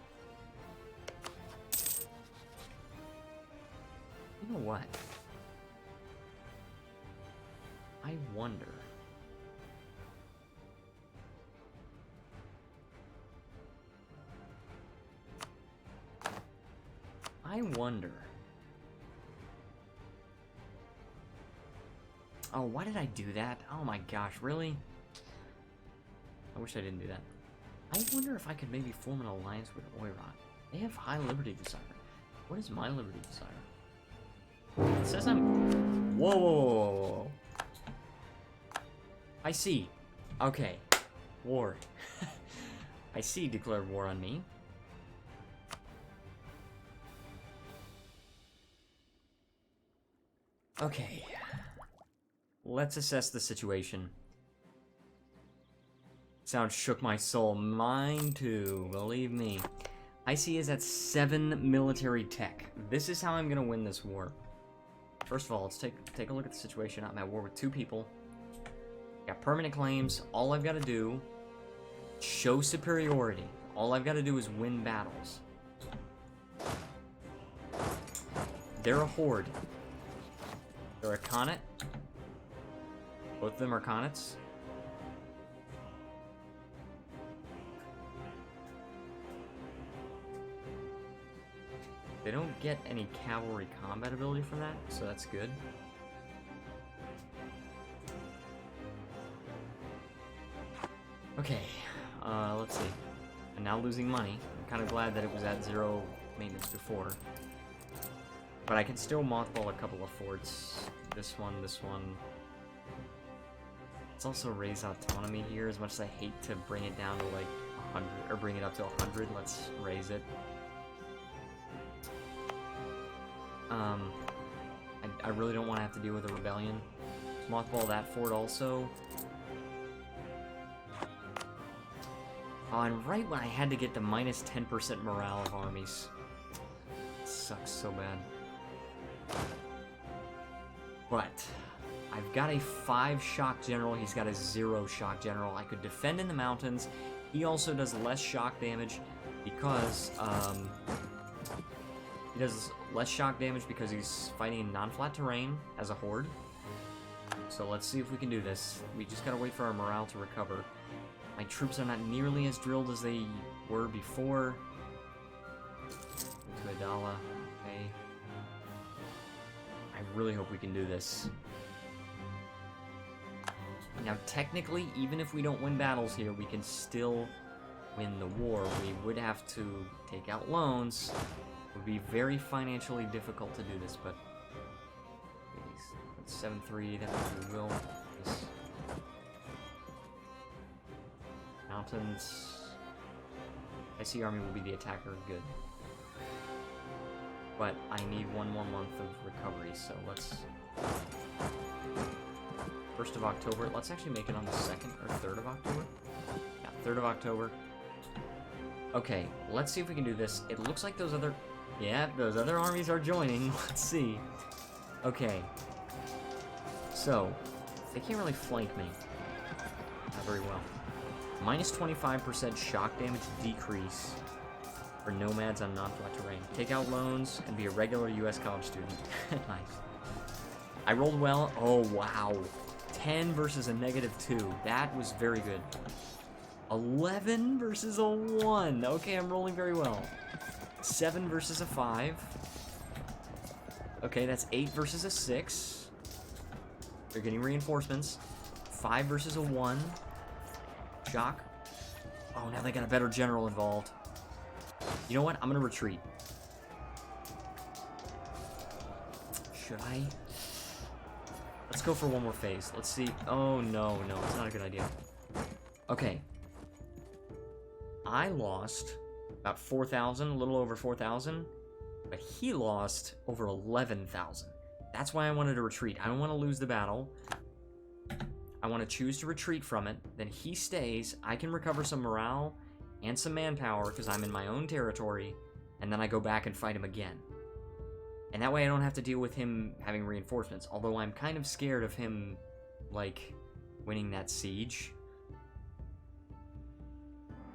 You know what? I wonder... Oh, why did I do that? Oh my gosh, really? I wish I didn't do that. I wonder if I could maybe form an alliance with Oirat. They have high liberty desire. What is my liberty desire? It says I'm... Whoa, whoa, whoa, whoa, whoa. I see. Okay. War. I see declared war on me. Okay. Let's assess the situation. Sound shook my soul. Mine too, believe me. IC is at 7 military tech. This is how I'm gonna win this war. First of all, let's take a look at the situation. I'm at war with 2 people. Got permanent claims. All I've got to do, show superiority. All I've got to do is win battles. They're a horde. They're a Khanate. Both of them are Khanates. They don't get any cavalry combat ability from that, so that's good. Okay, let's see. I'm now losing money. I'm kind of glad that it was at 0 maintenance before. But I can still mothball a couple of forts. This one. Let's also raise autonomy here. As much as I hate to bring it down to like 100, or bring it up to 100, let's raise it. I really don't want to have to deal with a rebellion. Mothball that fort also. Oh, and right when I had to get the minus 10% morale of armies. It sucks so bad. But I've got a 5 shock general, he's got a 0 shock general. I could defend in the mountains. He also does less shock damage because, he does less shock damage because he's fighting in non-flat terrain as a horde. So let's see if we can do this. We just gotta wait for our morale to recover. My troops are not nearly as drilled as they were before. To Adala, okay. I really hope we can do this. Now, technically, even if we don't win battles here, we can still win the war. We would have to take out loans. It would be very financially difficult to do this, but... Let's 7-3, that means we will. This. Mountains. I Sea Army will be the attacker. Good. But I need 1 more month of recovery, so let's... 1st of October. Let's actually make it on the 2nd or 3rd of October. Yeah, 3rd of October. Okay, let's see if we can do this. It looks like those other... Yeah, those other armies are joining. Let's see. Okay. So, they can't really flank me. Not very well. Minus 25% shock damage decrease for nomads on non-flat terrain. Take out loans and be a regular U.S. college student. Nice. I rolled well. Oh, wow. 10 versus a -2. That was very good. 11 versus a 1. Okay, I'm rolling very well. 7 versus a 5. Okay, that's 8 versus a 6. They're getting reinforcements. 5 versus a 1. Shock. Oh, now they got a better general involved. You know what? I'm gonna retreat. Should I? Let's go for one more phase. Let's see. Oh, no, it's not a good idea. Okay. I lost about 4,000, a little over 4,000, but he lost over 11,000. That's why I wanted to retreat. I don't want to lose the battle. I want to choose to retreat from it. Then he stays. I can recover some morale and some manpower because I'm in my own territory, and then I go back and fight him again. And that way I don't have to deal with him having reinforcements, although I'm kind of scared of him, like, winning that siege.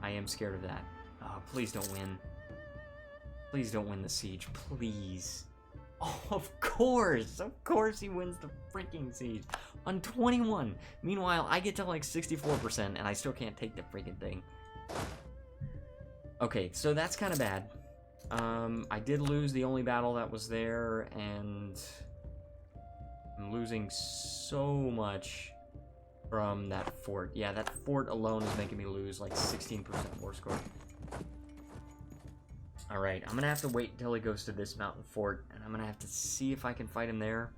I am scared of that. Oh, please don't win. Please don't win the siege, please. Oh, of course he wins the freaking siege. On 21. Meanwhile, I get to like 64% and I still can't take the freaking thing. Okay, so that's kind of bad. I did lose the only battle that was there, and I'm losing so much from that fort. Yeah, that fort alone is making me lose like 16% war score. Alright, I'm gonna have to wait until he goes to this mountain fort, and I'm gonna have to see if I can fight him there.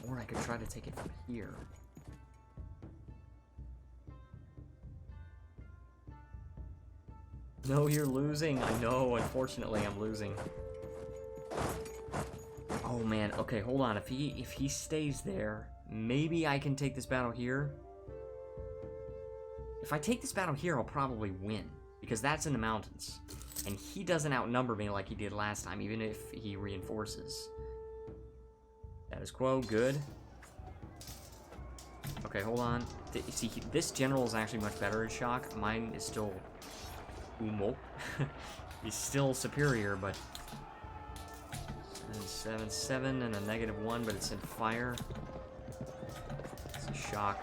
Or I could try to take it from here. No, you're losing. I know, unfortunately, I'm losing. Oh man, okay, hold on. If he stays there, maybe I can take this battle here. If I take this battle here, I'll probably win, because that's in the mountains. And he doesn't outnumber me like he did last time, even if he reinforces. Status quo, good. Okay, hold on. See, this general is actually much better at shock. Mine is still... Umo. He's still superior, but... 7 and a -1, but it's in fire. It's a shock.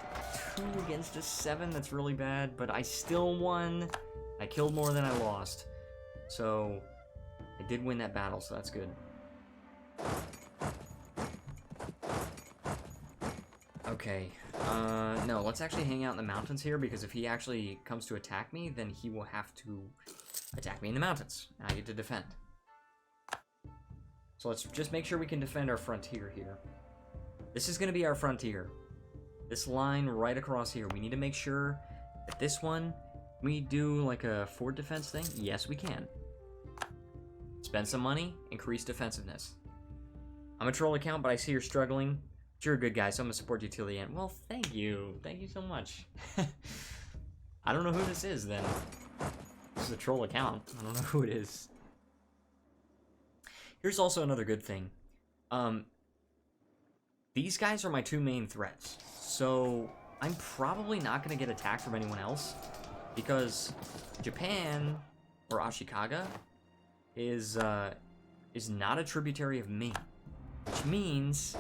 2 against a 7, that's really bad, but I still won. I killed more than I lost. So, I did win that battle, so that's good. Okay, no, let's actually hang out in the mountains here, because if he actually comes to attack me, then he will have to attack me in the mountains, and I get to defend. So let's just make sure we can defend our frontier here. This is going to be our frontier. This line right across here. We need to make sure that this one, we do like a fort defense thing. Yes, we can. Spend some money, increase defensiveness. I'm a troll account, but I see you're struggling. You're a good guy, so I'm going to support you till the end. Well, thank you. Thank you so much. I don't know who this is, then. This is a troll account. I don't know who it is. Here's also another good thing. These guys are my 2 main threats. So, I'm probably not going to get attacked from anyone else. Because Japan, or Ashikaga, is not a tributary of Ming. Which means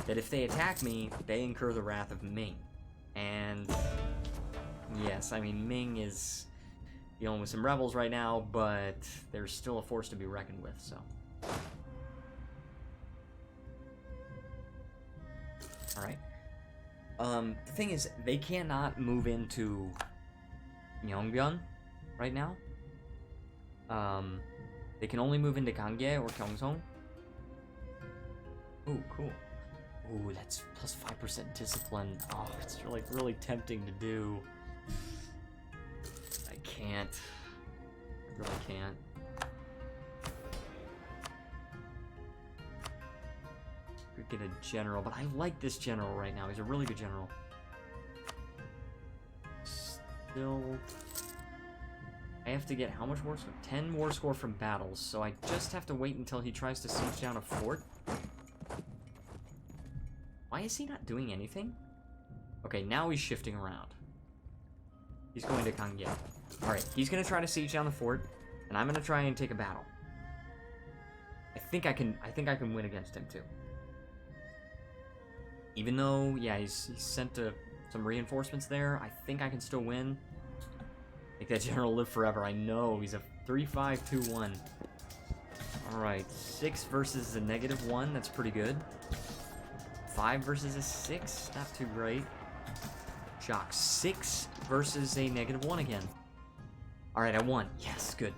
that if they attack me, they incur the wrath of Ming. And yes, I mean, Ming is dealing with some rebels right now, but there's still a force to be reckoned with, so. Alright. The thing is, they cannot move into Yongbyon right now. They can only move into Gangye or Gyeongsong. Ooh, cool. Ooh, that's plus 5% discipline. Oh, it's really tempting to do. I can't. I really can't. Could get a general, but I like this general right now. He's a really good general. Still... I have to get how much war score? 10 war score from battles, so I just have to wait until he tries to siege down a fort. Why is he not doing anything? Okay, now he's shifting around. He's going to Kangye. Alright, he's going to try to siege down the fort, and I'm going to try and take a battle. I think I can win against him, too. Even though, yeah, he's sent some reinforcements there, I think I can still win. Make that general live forever. I know, he's a 3-5-2-1. Alright, 6 versus a -1, that's pretty good. 5 versus a 6, not too great. Shock, 6 versus a -1 again. Alright, I won. Yes, good.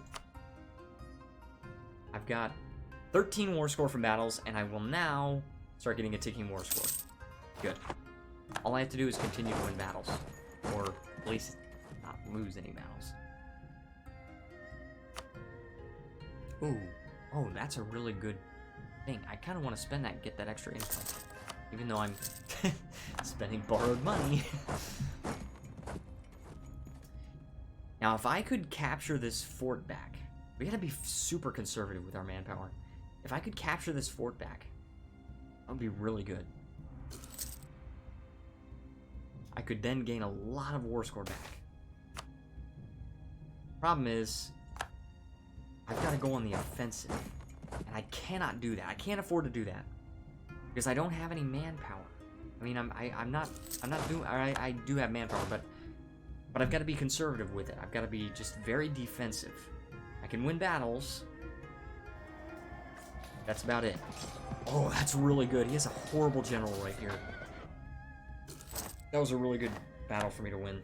I've got 13 war score from battles, and I will now start getting a ticking war score. Good. All I have to do is continue to win battles. Or at least not lose any battles. Ooh. Oh, that's a really good thing. I kind of want to spend that and get that extra income. Even though I'm spending borrowed money. Now, if I could capture this fort back, we gotta be super conservative with our manpower. If I could capture this fort back, that would be really good. I could then gain a lot of war score back. Problem is, I've got to go on the offensive, and I cannot do that. I can't afford to do that because I don't have any manpower. I mean, I'm not doing. I do have manpower, but I've got to be conservative with it. I've got to be just very defensive. I can win battles. That's about it. Oh, that's really good. He has a horrible general right here. That was a really good battle for me to win.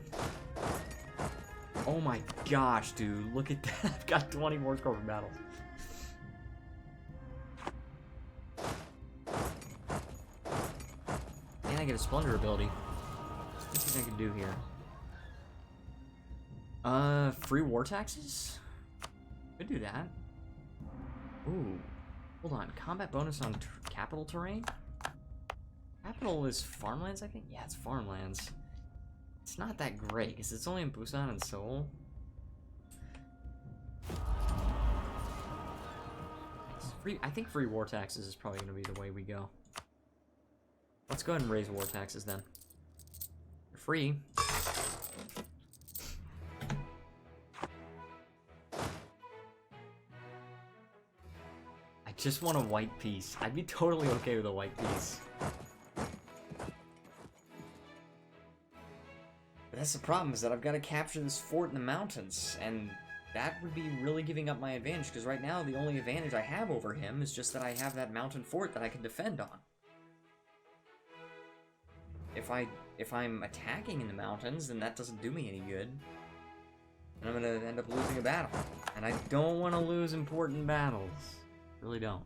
Oh my gosh, dude. Look at that. I've got 20 more score from battles. And I get a Splendor ability. What do you think I can do here? Free war taxes? Could do that. Ooh. Hold on. Combat bonus on capital terrain? Capital is farmlands, I think? Yeah, it's farmlands. It's not that great, because it's only in Busan and Seoul. I think free war taxes is probably going to be the way we go. Let's go ahead and raise war taxes then. They're free. I just want a white piece. I'd be totally okay with a white piece. But that's the problem, is that I've got to capture this fort in the mountains, and that would be really giving up my advantage, because right now the only advantage I have over him is just that I have that mountain fort that I can defend on. If I'm attacking in the mountains, then that doesn't do me any good. And I'm going to end up losing a battle. And I don't want to lose important battles. Really don't.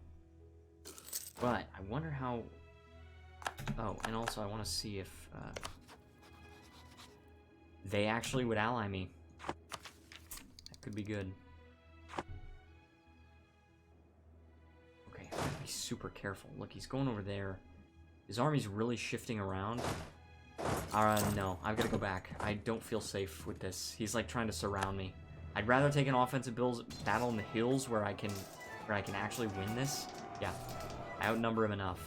But I wonder how... Oh, and also I want to see if... they actually would ally me. That could be good. Okay, I have to be super careful. Look, he's going over there. His army's really shifting around. No, I've got to go back. I don't feel safe with this. He's like trying to surround me. I'd rather take an offensive battle in the hills where I can actually win this. Yeah, I outnumber him enough.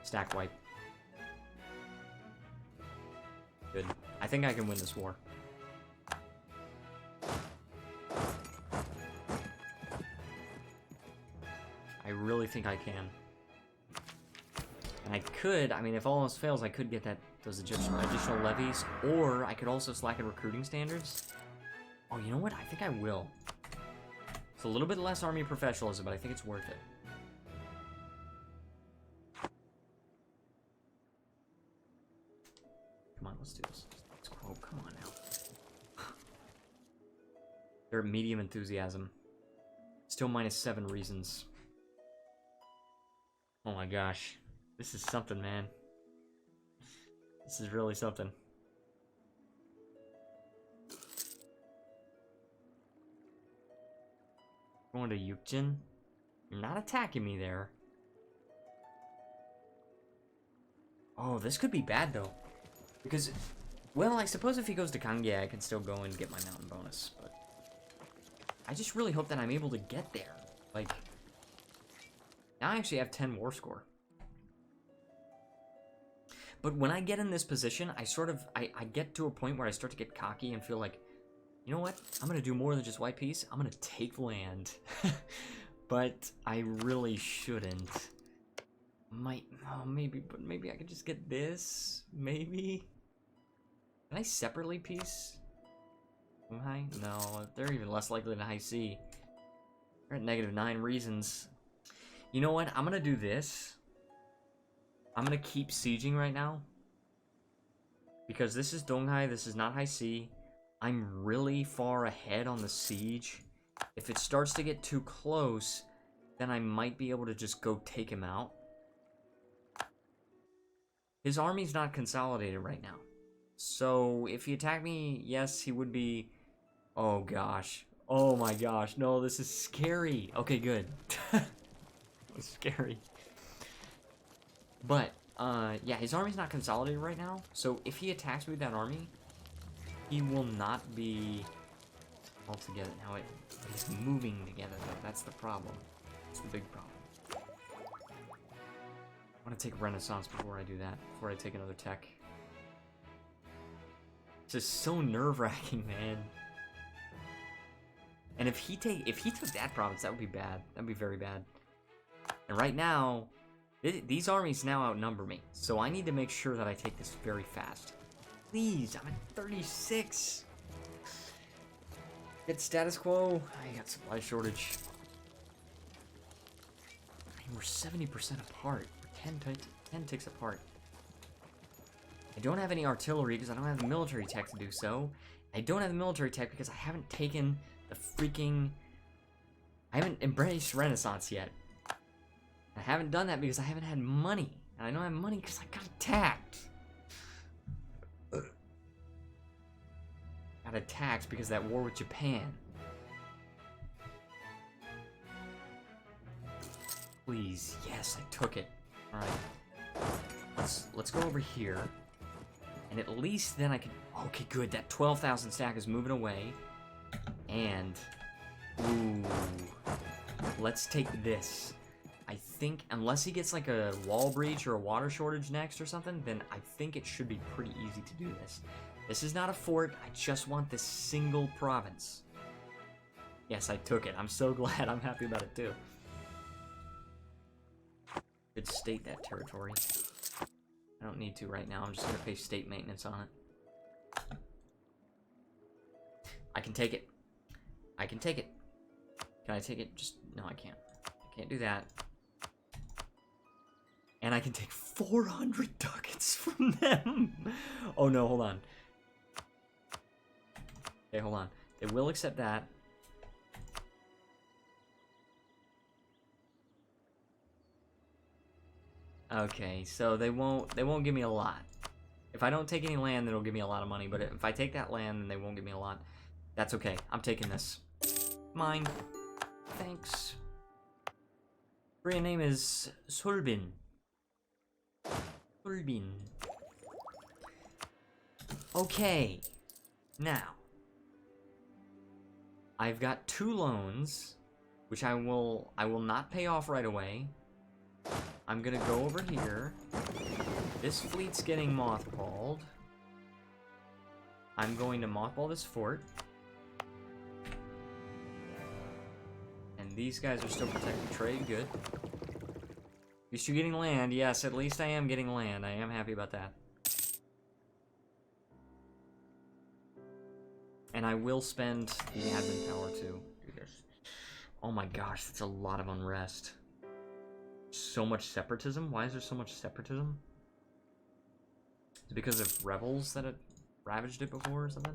Stack wipe. Good. I think I can win this war. I really think I can. And I could, I mean, if all else fails, I could get those additional levies, or I could also slacken recruiting standards. Oh, you know what? I think I will. It's a little bit less army professionalism, but I think it's worth it. Come on, let's do this. Let's quote. Come on now. They're at medium enthusiasm. Still -7 reasons. Oh my gosh. This is something, man. This is really something. Going to Yukjin. You're not attacking me there. Oh, this could be bad, though. Because, well, I suppose if he goes to Kange, I can still go and get my mountain bonus. But I just really hope that I'm able to get there. Like, now I actually have 10 war score. But when I get in this position, I get to a point where I start to get cocky and feel like, you know what? I'm going to do more than just white peace. I'm going to take land. But I really shouldn't. Maybe, but maybe I could just get this. Maybe. Can I separately peace? High? No, they're even less likely than high C. They're at -9 reasons. You know what? I'm gonna do this. I'm gonna keep sieging right now. Because this is Donghai, this is not high C. I'm really far ahead on the siege. If it starts to get too close, then I might be able to just go take him out. His army's not consolidated right now. So, if he attacked me, yes, he would be... Oh, gosh. Oh, my gosh. No, this is scary. Okay, good. It's scary. But, yeah, his army's not consolidated right now. So, if he attacks me with that army, he will not be all together. Now, it's moving together, though. That's the problem. That's the big problem. I want to take Renaissance before I do that. Before I take another tech. This is so nerve-wracking, man. And if he took that province, that would be bad. That would be very bad. And right now, these armies now outnumber me. So I need to make sure that I take this very fast. Please, I'm at 36. Get status quo. I got supply shortage. I mean, we're 70% apart. We're 10 ticks apart. I don't have any artillery because I don't have the military tech to do so. I don't have the military tech because I haven't taken the freaking... I haven't embraced Renaissance yet. I haven't done that because I haven't had money. And I don't have money because I got attacked. Got attacked because of that war with Japan. Please, yes, I took it. Alright. Let's go over here. And at least then I can... Okay, good. That 12,000 stack is moving away. And... Ooh. Let's take this. I think, unless he gets like a wall breach or a water shortage next or something, then I think it should be pretty easy to do this. This is not a fort. I just want this single province. Yes, I took it. I'm so glad. I'm happy about it, too. Could state that territory. I don't need to right now. I'm just going to pay state maintenance on it. I can take it. I can take it. Can I take it? Just... No, I can't. I can't do that. And I can take 400 ducats from them. Oh, no. Hold on. Okay, hold on. They will accept that. Okay, so they won't give me a lot. If I don't take any land, then it'll give me a lot of money. But if I take that land, then they won't give me a lot. That's okay. I'm taking this. Mine. Thanks. Korean name is Solbin. Solbin. Okay. Now. I've got 2 loans, which I will not pay off right away. I'm gonna go over here. This fleet's getting mothballed. I'm going to mothball this fort. And these guys are still protecting trade, good. At least you're getting land. Yes, at least I am getting land. I am happy about that. And I will spend the admin power to do this. Oh my gosh, that's a lot of unrest. So much separatism? Why is there so much separatism? Is it because of rebels that had ravaged it before or something?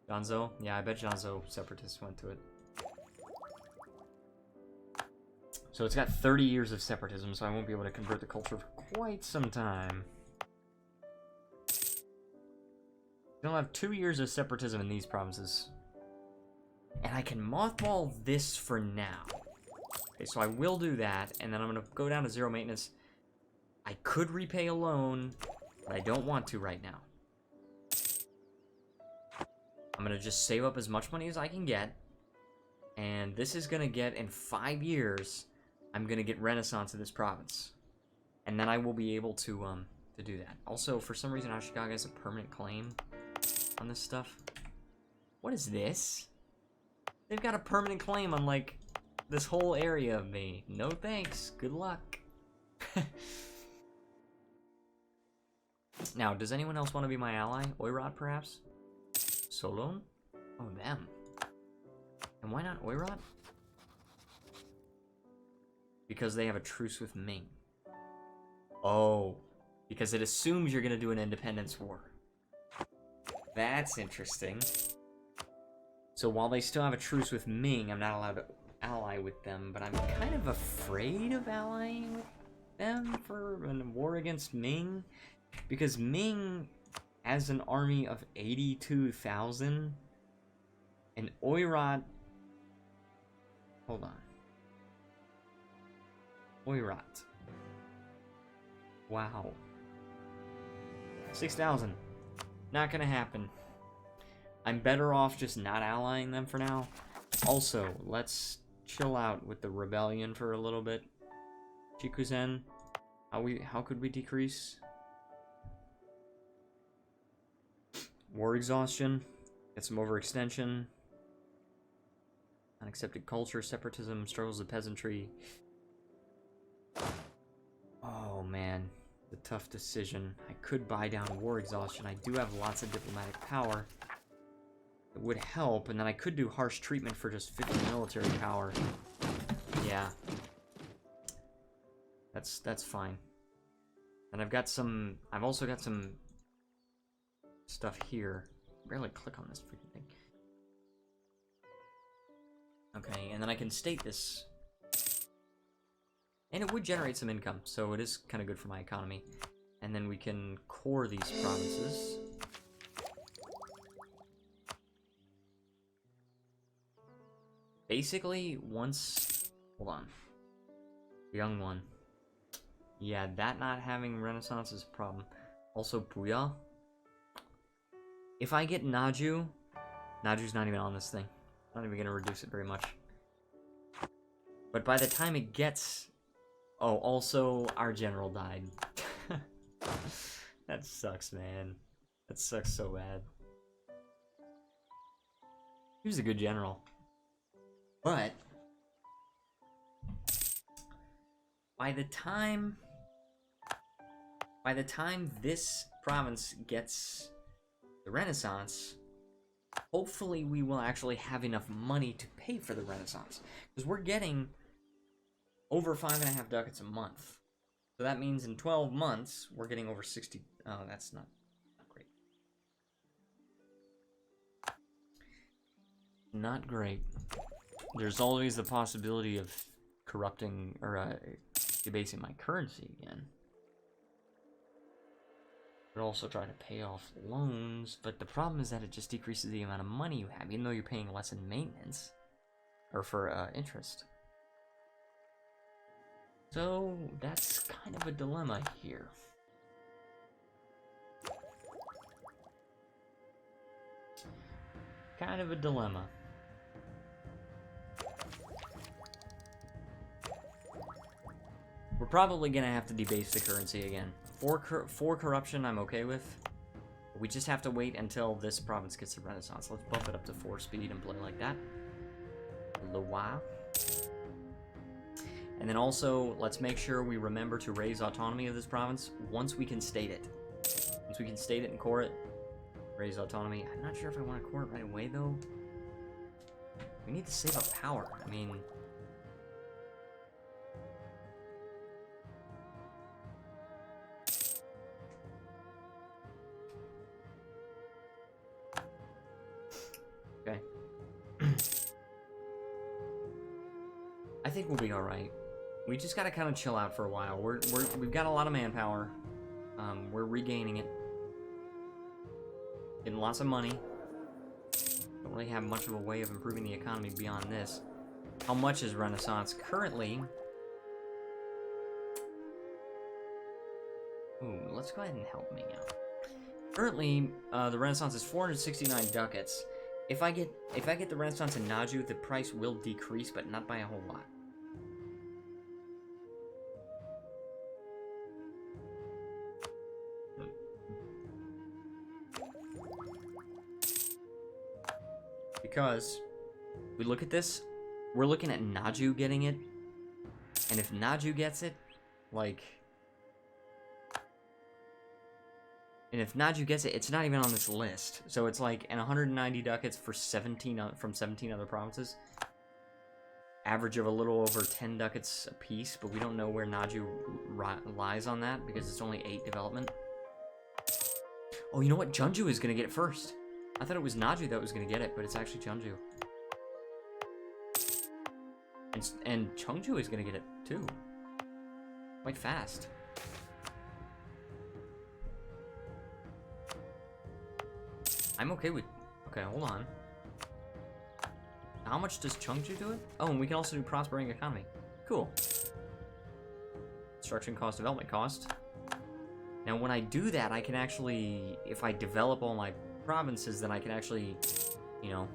Janzo? Yeah, I bet Janzo separatists went to it. So it's got 30 years of separatism, so I won't be able to convert the culture for quite some time. They'll have 2 years of separatism in these provinces. And I can mothball this for now. Okay, so I will do that, and then I'm gonna go down to 0 maintenance. I could repay a loan, but I don't want to right now. I'm gonna just save up as much money as I can get, and this is gonna get, in 5 years, I'm gonna get Renaissance in this province. And then I will be able to do that. Also, for some reason, Ashikaga has a permanent claim on this stuff. What is this? They've got a permanent claim on, like, this whole area of me. No thanks. Good luck. Now, does anyone else want to be my ally? Oirot, perhaps? Solon? Oh, them. And why not Oirot? Because they have a truce with Ming. Oh. Because it assumes you're gonna do an independence war. That's interesting. So while they still have a truce with Ming, I'm not allowed to ally with them, but I'm kind of afraid of allying with them for a war against Ming. Because Ming has an army of 82,000, and Oirot... Hold on. Oirot. Wow. 6,000. Not gonna happen. I'm better off just not allying them for now. Also, let's chill out with the rebellion for a little bit. Chikuzen, how could we decrease? War exhaustion, get some overextension. Unaccepted culture, separatism, struggles of peasantry. Oh man, the tough decision. I could buy down war exhaustion. I do have lots of diplomatic power. It would help, and then I could do harsh treatment for just 50 military power. Yeah. That's fine. And I've also got some stuff here. Barely click on this freaking thing. Okay, and then I can state this. And it would generate some income, so it is kind of good for my economy. And then we can core these provinces. Basically, once... Hold on. Young one. Yeah, that not having Renaissance is a problem. Also, Puya. If I get Naju... Naju's not even on this thing. Not even going to reduce it very much. But by the time it gets... Oh, also, our general died. That sucks, man. That sucks so bad. He was a good general. But... By the time this province gets the Renaissance, hopefully we will actually have enough money to pay for the Renaissance. Because we're getting over 5.5 ducats a month. So that means in 12 months, we're getting over 60... Oh, that's not great. Not great. There's always the possibility of corrupting, or debasing my currency again. But also try to pay off loans, but the problem is that it just decreases the amount of money you have, even though you're paying less in maintenance, or for interest. So, that's kind of a dilemma here. Kind of a dilemma. We're probably gonna have to debase the currency again. For corruption, I'm okay with. We just have to wait until this province gets the Renaissance. Let's bump it up to 4 speed and play like that. Loa. And then also, let's make sure we remember to raise autonomy of this province once we can state it. Once we can state it and core it, raise autonomy. I'm not sure if I want to core it right away, though. We need to save up power. I mean... Okay. I think we'll be alright. We just gotta kind of chill out for a while. We've got a lot of manpower. We're regaining it. Getting lots of money. Don't really have much of a way of improving the economy beyond this. How much is Renaissance currently? Ooh, let's go ahead and help me out. Currently, the Renaissance is 469 ducats. If I get the Renaissance in Naju, the price will decrease, but not by a whole lot. Because we look at this, we're looking at Naju getting it, and if Naju gets it, like, and if Naju gets it, it's not even on this list. So it's like, and 190 ducats for 17 from 17 other provinces. Average of a little over 10 ducats a piece, but we don't know where Naju lies on that because it's only 8 development. Oh, you know what? Jeonju is gonna get it first. I thought it was Naju that was gonna get it, but it's actually Jeonju. And Cheongju is gonna get it too. Quite fast. I'm okay with... Okay, hold on. How much does Cheongju do it? Oh, and we can also do prospering economy. Cool. Construction cost, development cost. Now, when I do that, I can actually... If I develop all my provinces, then I can actually, you know,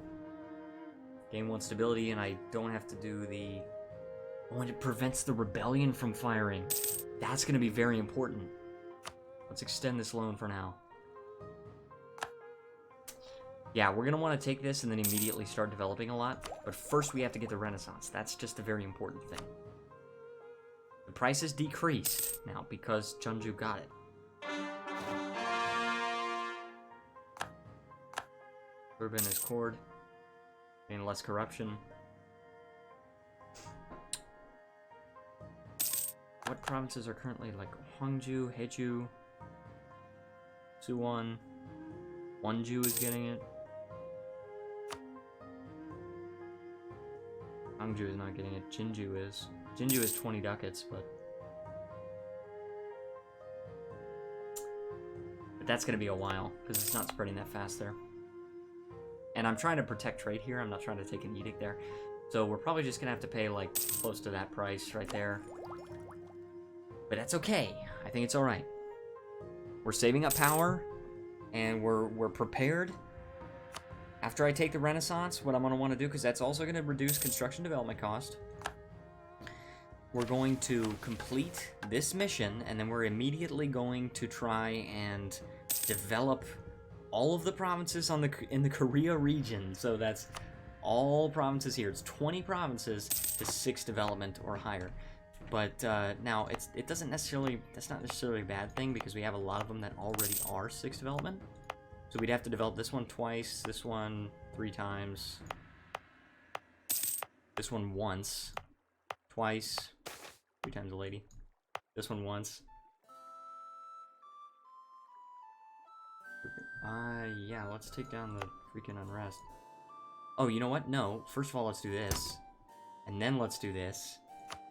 gain 1 stability, and I don't have to do the... Oh, and it prevents the rebellion from firing. That's going to be very important. Let's extend this loan for now. Yeah, we're going to want to take this and then immediately start developing a lot. But first we have to get the Renaissance. That's just a very important thing. The price has decreased now because Jeonju got it. Urban is cord. Getting less corruption. What provinces are currently like Hwangju, Haeju, Suwon, Wonju is getting it. Hwangju is not getting it. Jinju is. Jinju is 20 ducats, but that's gonna be a while because it's not spreading that fast there. And I'm trying to protect trade here. I'm not trying to take an edict there. So we're probably just gonna have to pay like close to that price right there. But that's okay. I think it's all right. We're saving up power, and we're prepared. After I take the Renaissance, what I'm gonna want to do, because that's also gonna reduce construction development cost. We're going to complete this mission, and then we're immediately going to try and develop all of the provinces in the Korea region. So that's all provinces here. It's 20 provinces to 6 development or higher. But now it doesn't necessarily, that's not necessarily a bad thing because we have a lot of them that already are 6 development. So we'd have to develop this one twice, this one 3 times, this one once, twice, 3 times a lady, this one once. Yeah, let's take down the freaking unrest. Oh, you know what? No, first of all, let's do this. And then let's do this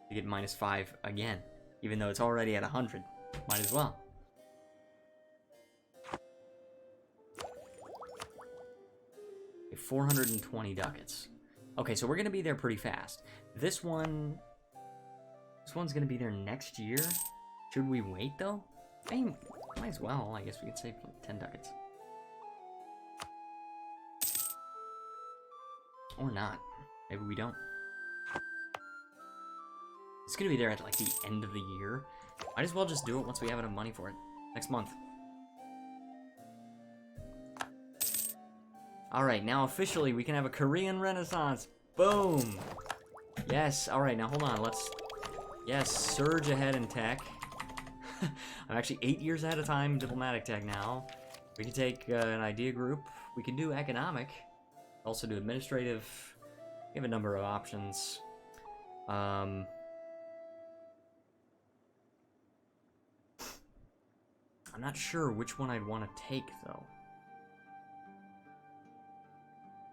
to get -5 again. Even though it's already at 100. Might as well. Okay, 420 ducats. Okay, so we're gonna be there pretty fast. This one's gonna be there next year. Should we wait, though? I mean, might as well. I guess we could save 10 ducats. Or not. Maybe we don't. It's gonna be there at like the end of the year. Might as well just do it once we have enough money for it. Next month. Alright, now officially we can have a Korean Renaissance. Boom! Yes, alright, now hold on, let's... Yes, surge ahead in tech. I'm actually 8 years ahead of time in diplomatic tech now. We can take an idea group. We can do economic. Also do administrative. We have a number of options. I'm not sure which one I'd want to take, though.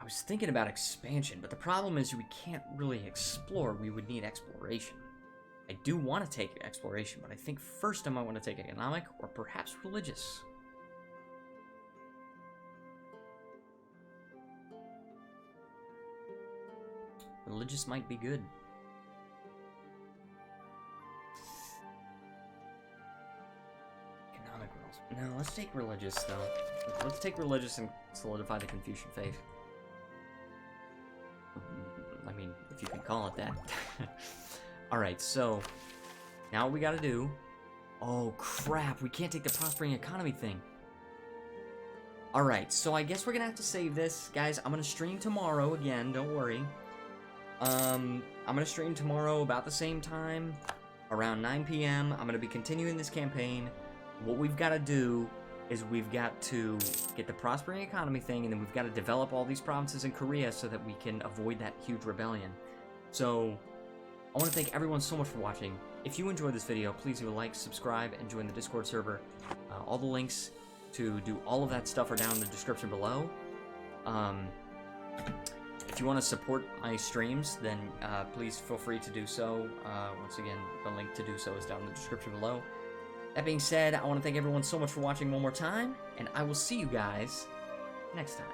I was thinking about expansion, but the problem is we can't really explore. We would need exploration. I do want to take exploration, but I think first I might want to take economic or perhaps religious. Religious might be good. Economic rules. No, let's take religious, though. Let's take religious and solidify the Confucian faith. I mean, if you can call it that. Alright, so... now what we gotta do... Oh, crap! We can't take the prospering economy thing. Alright, so I guess we're gonna have to save this. Guys, I'm gonna stream tomorrow again, don't worry. I'm gonna stream tomorrow about the same time, around 9 p.m. I'm gonna be continuing this campaign. What we've gotta do is we've got to get the prospering economy thing, and then we've got to develop all these provinces in Korea so that we can avoid that huge rebellion. So, I want to thank everyone so much for watching. If you enjoyed this video, please do like, subscribe, and join the Discord server. All the links to do all of that stuff are down in the description below. If you want to support my streams, then please feel free to do so. Once again, the link to do so is down in the description below. That being said, I want to thank everyone so much for watching one more time, and I will see you guys next time.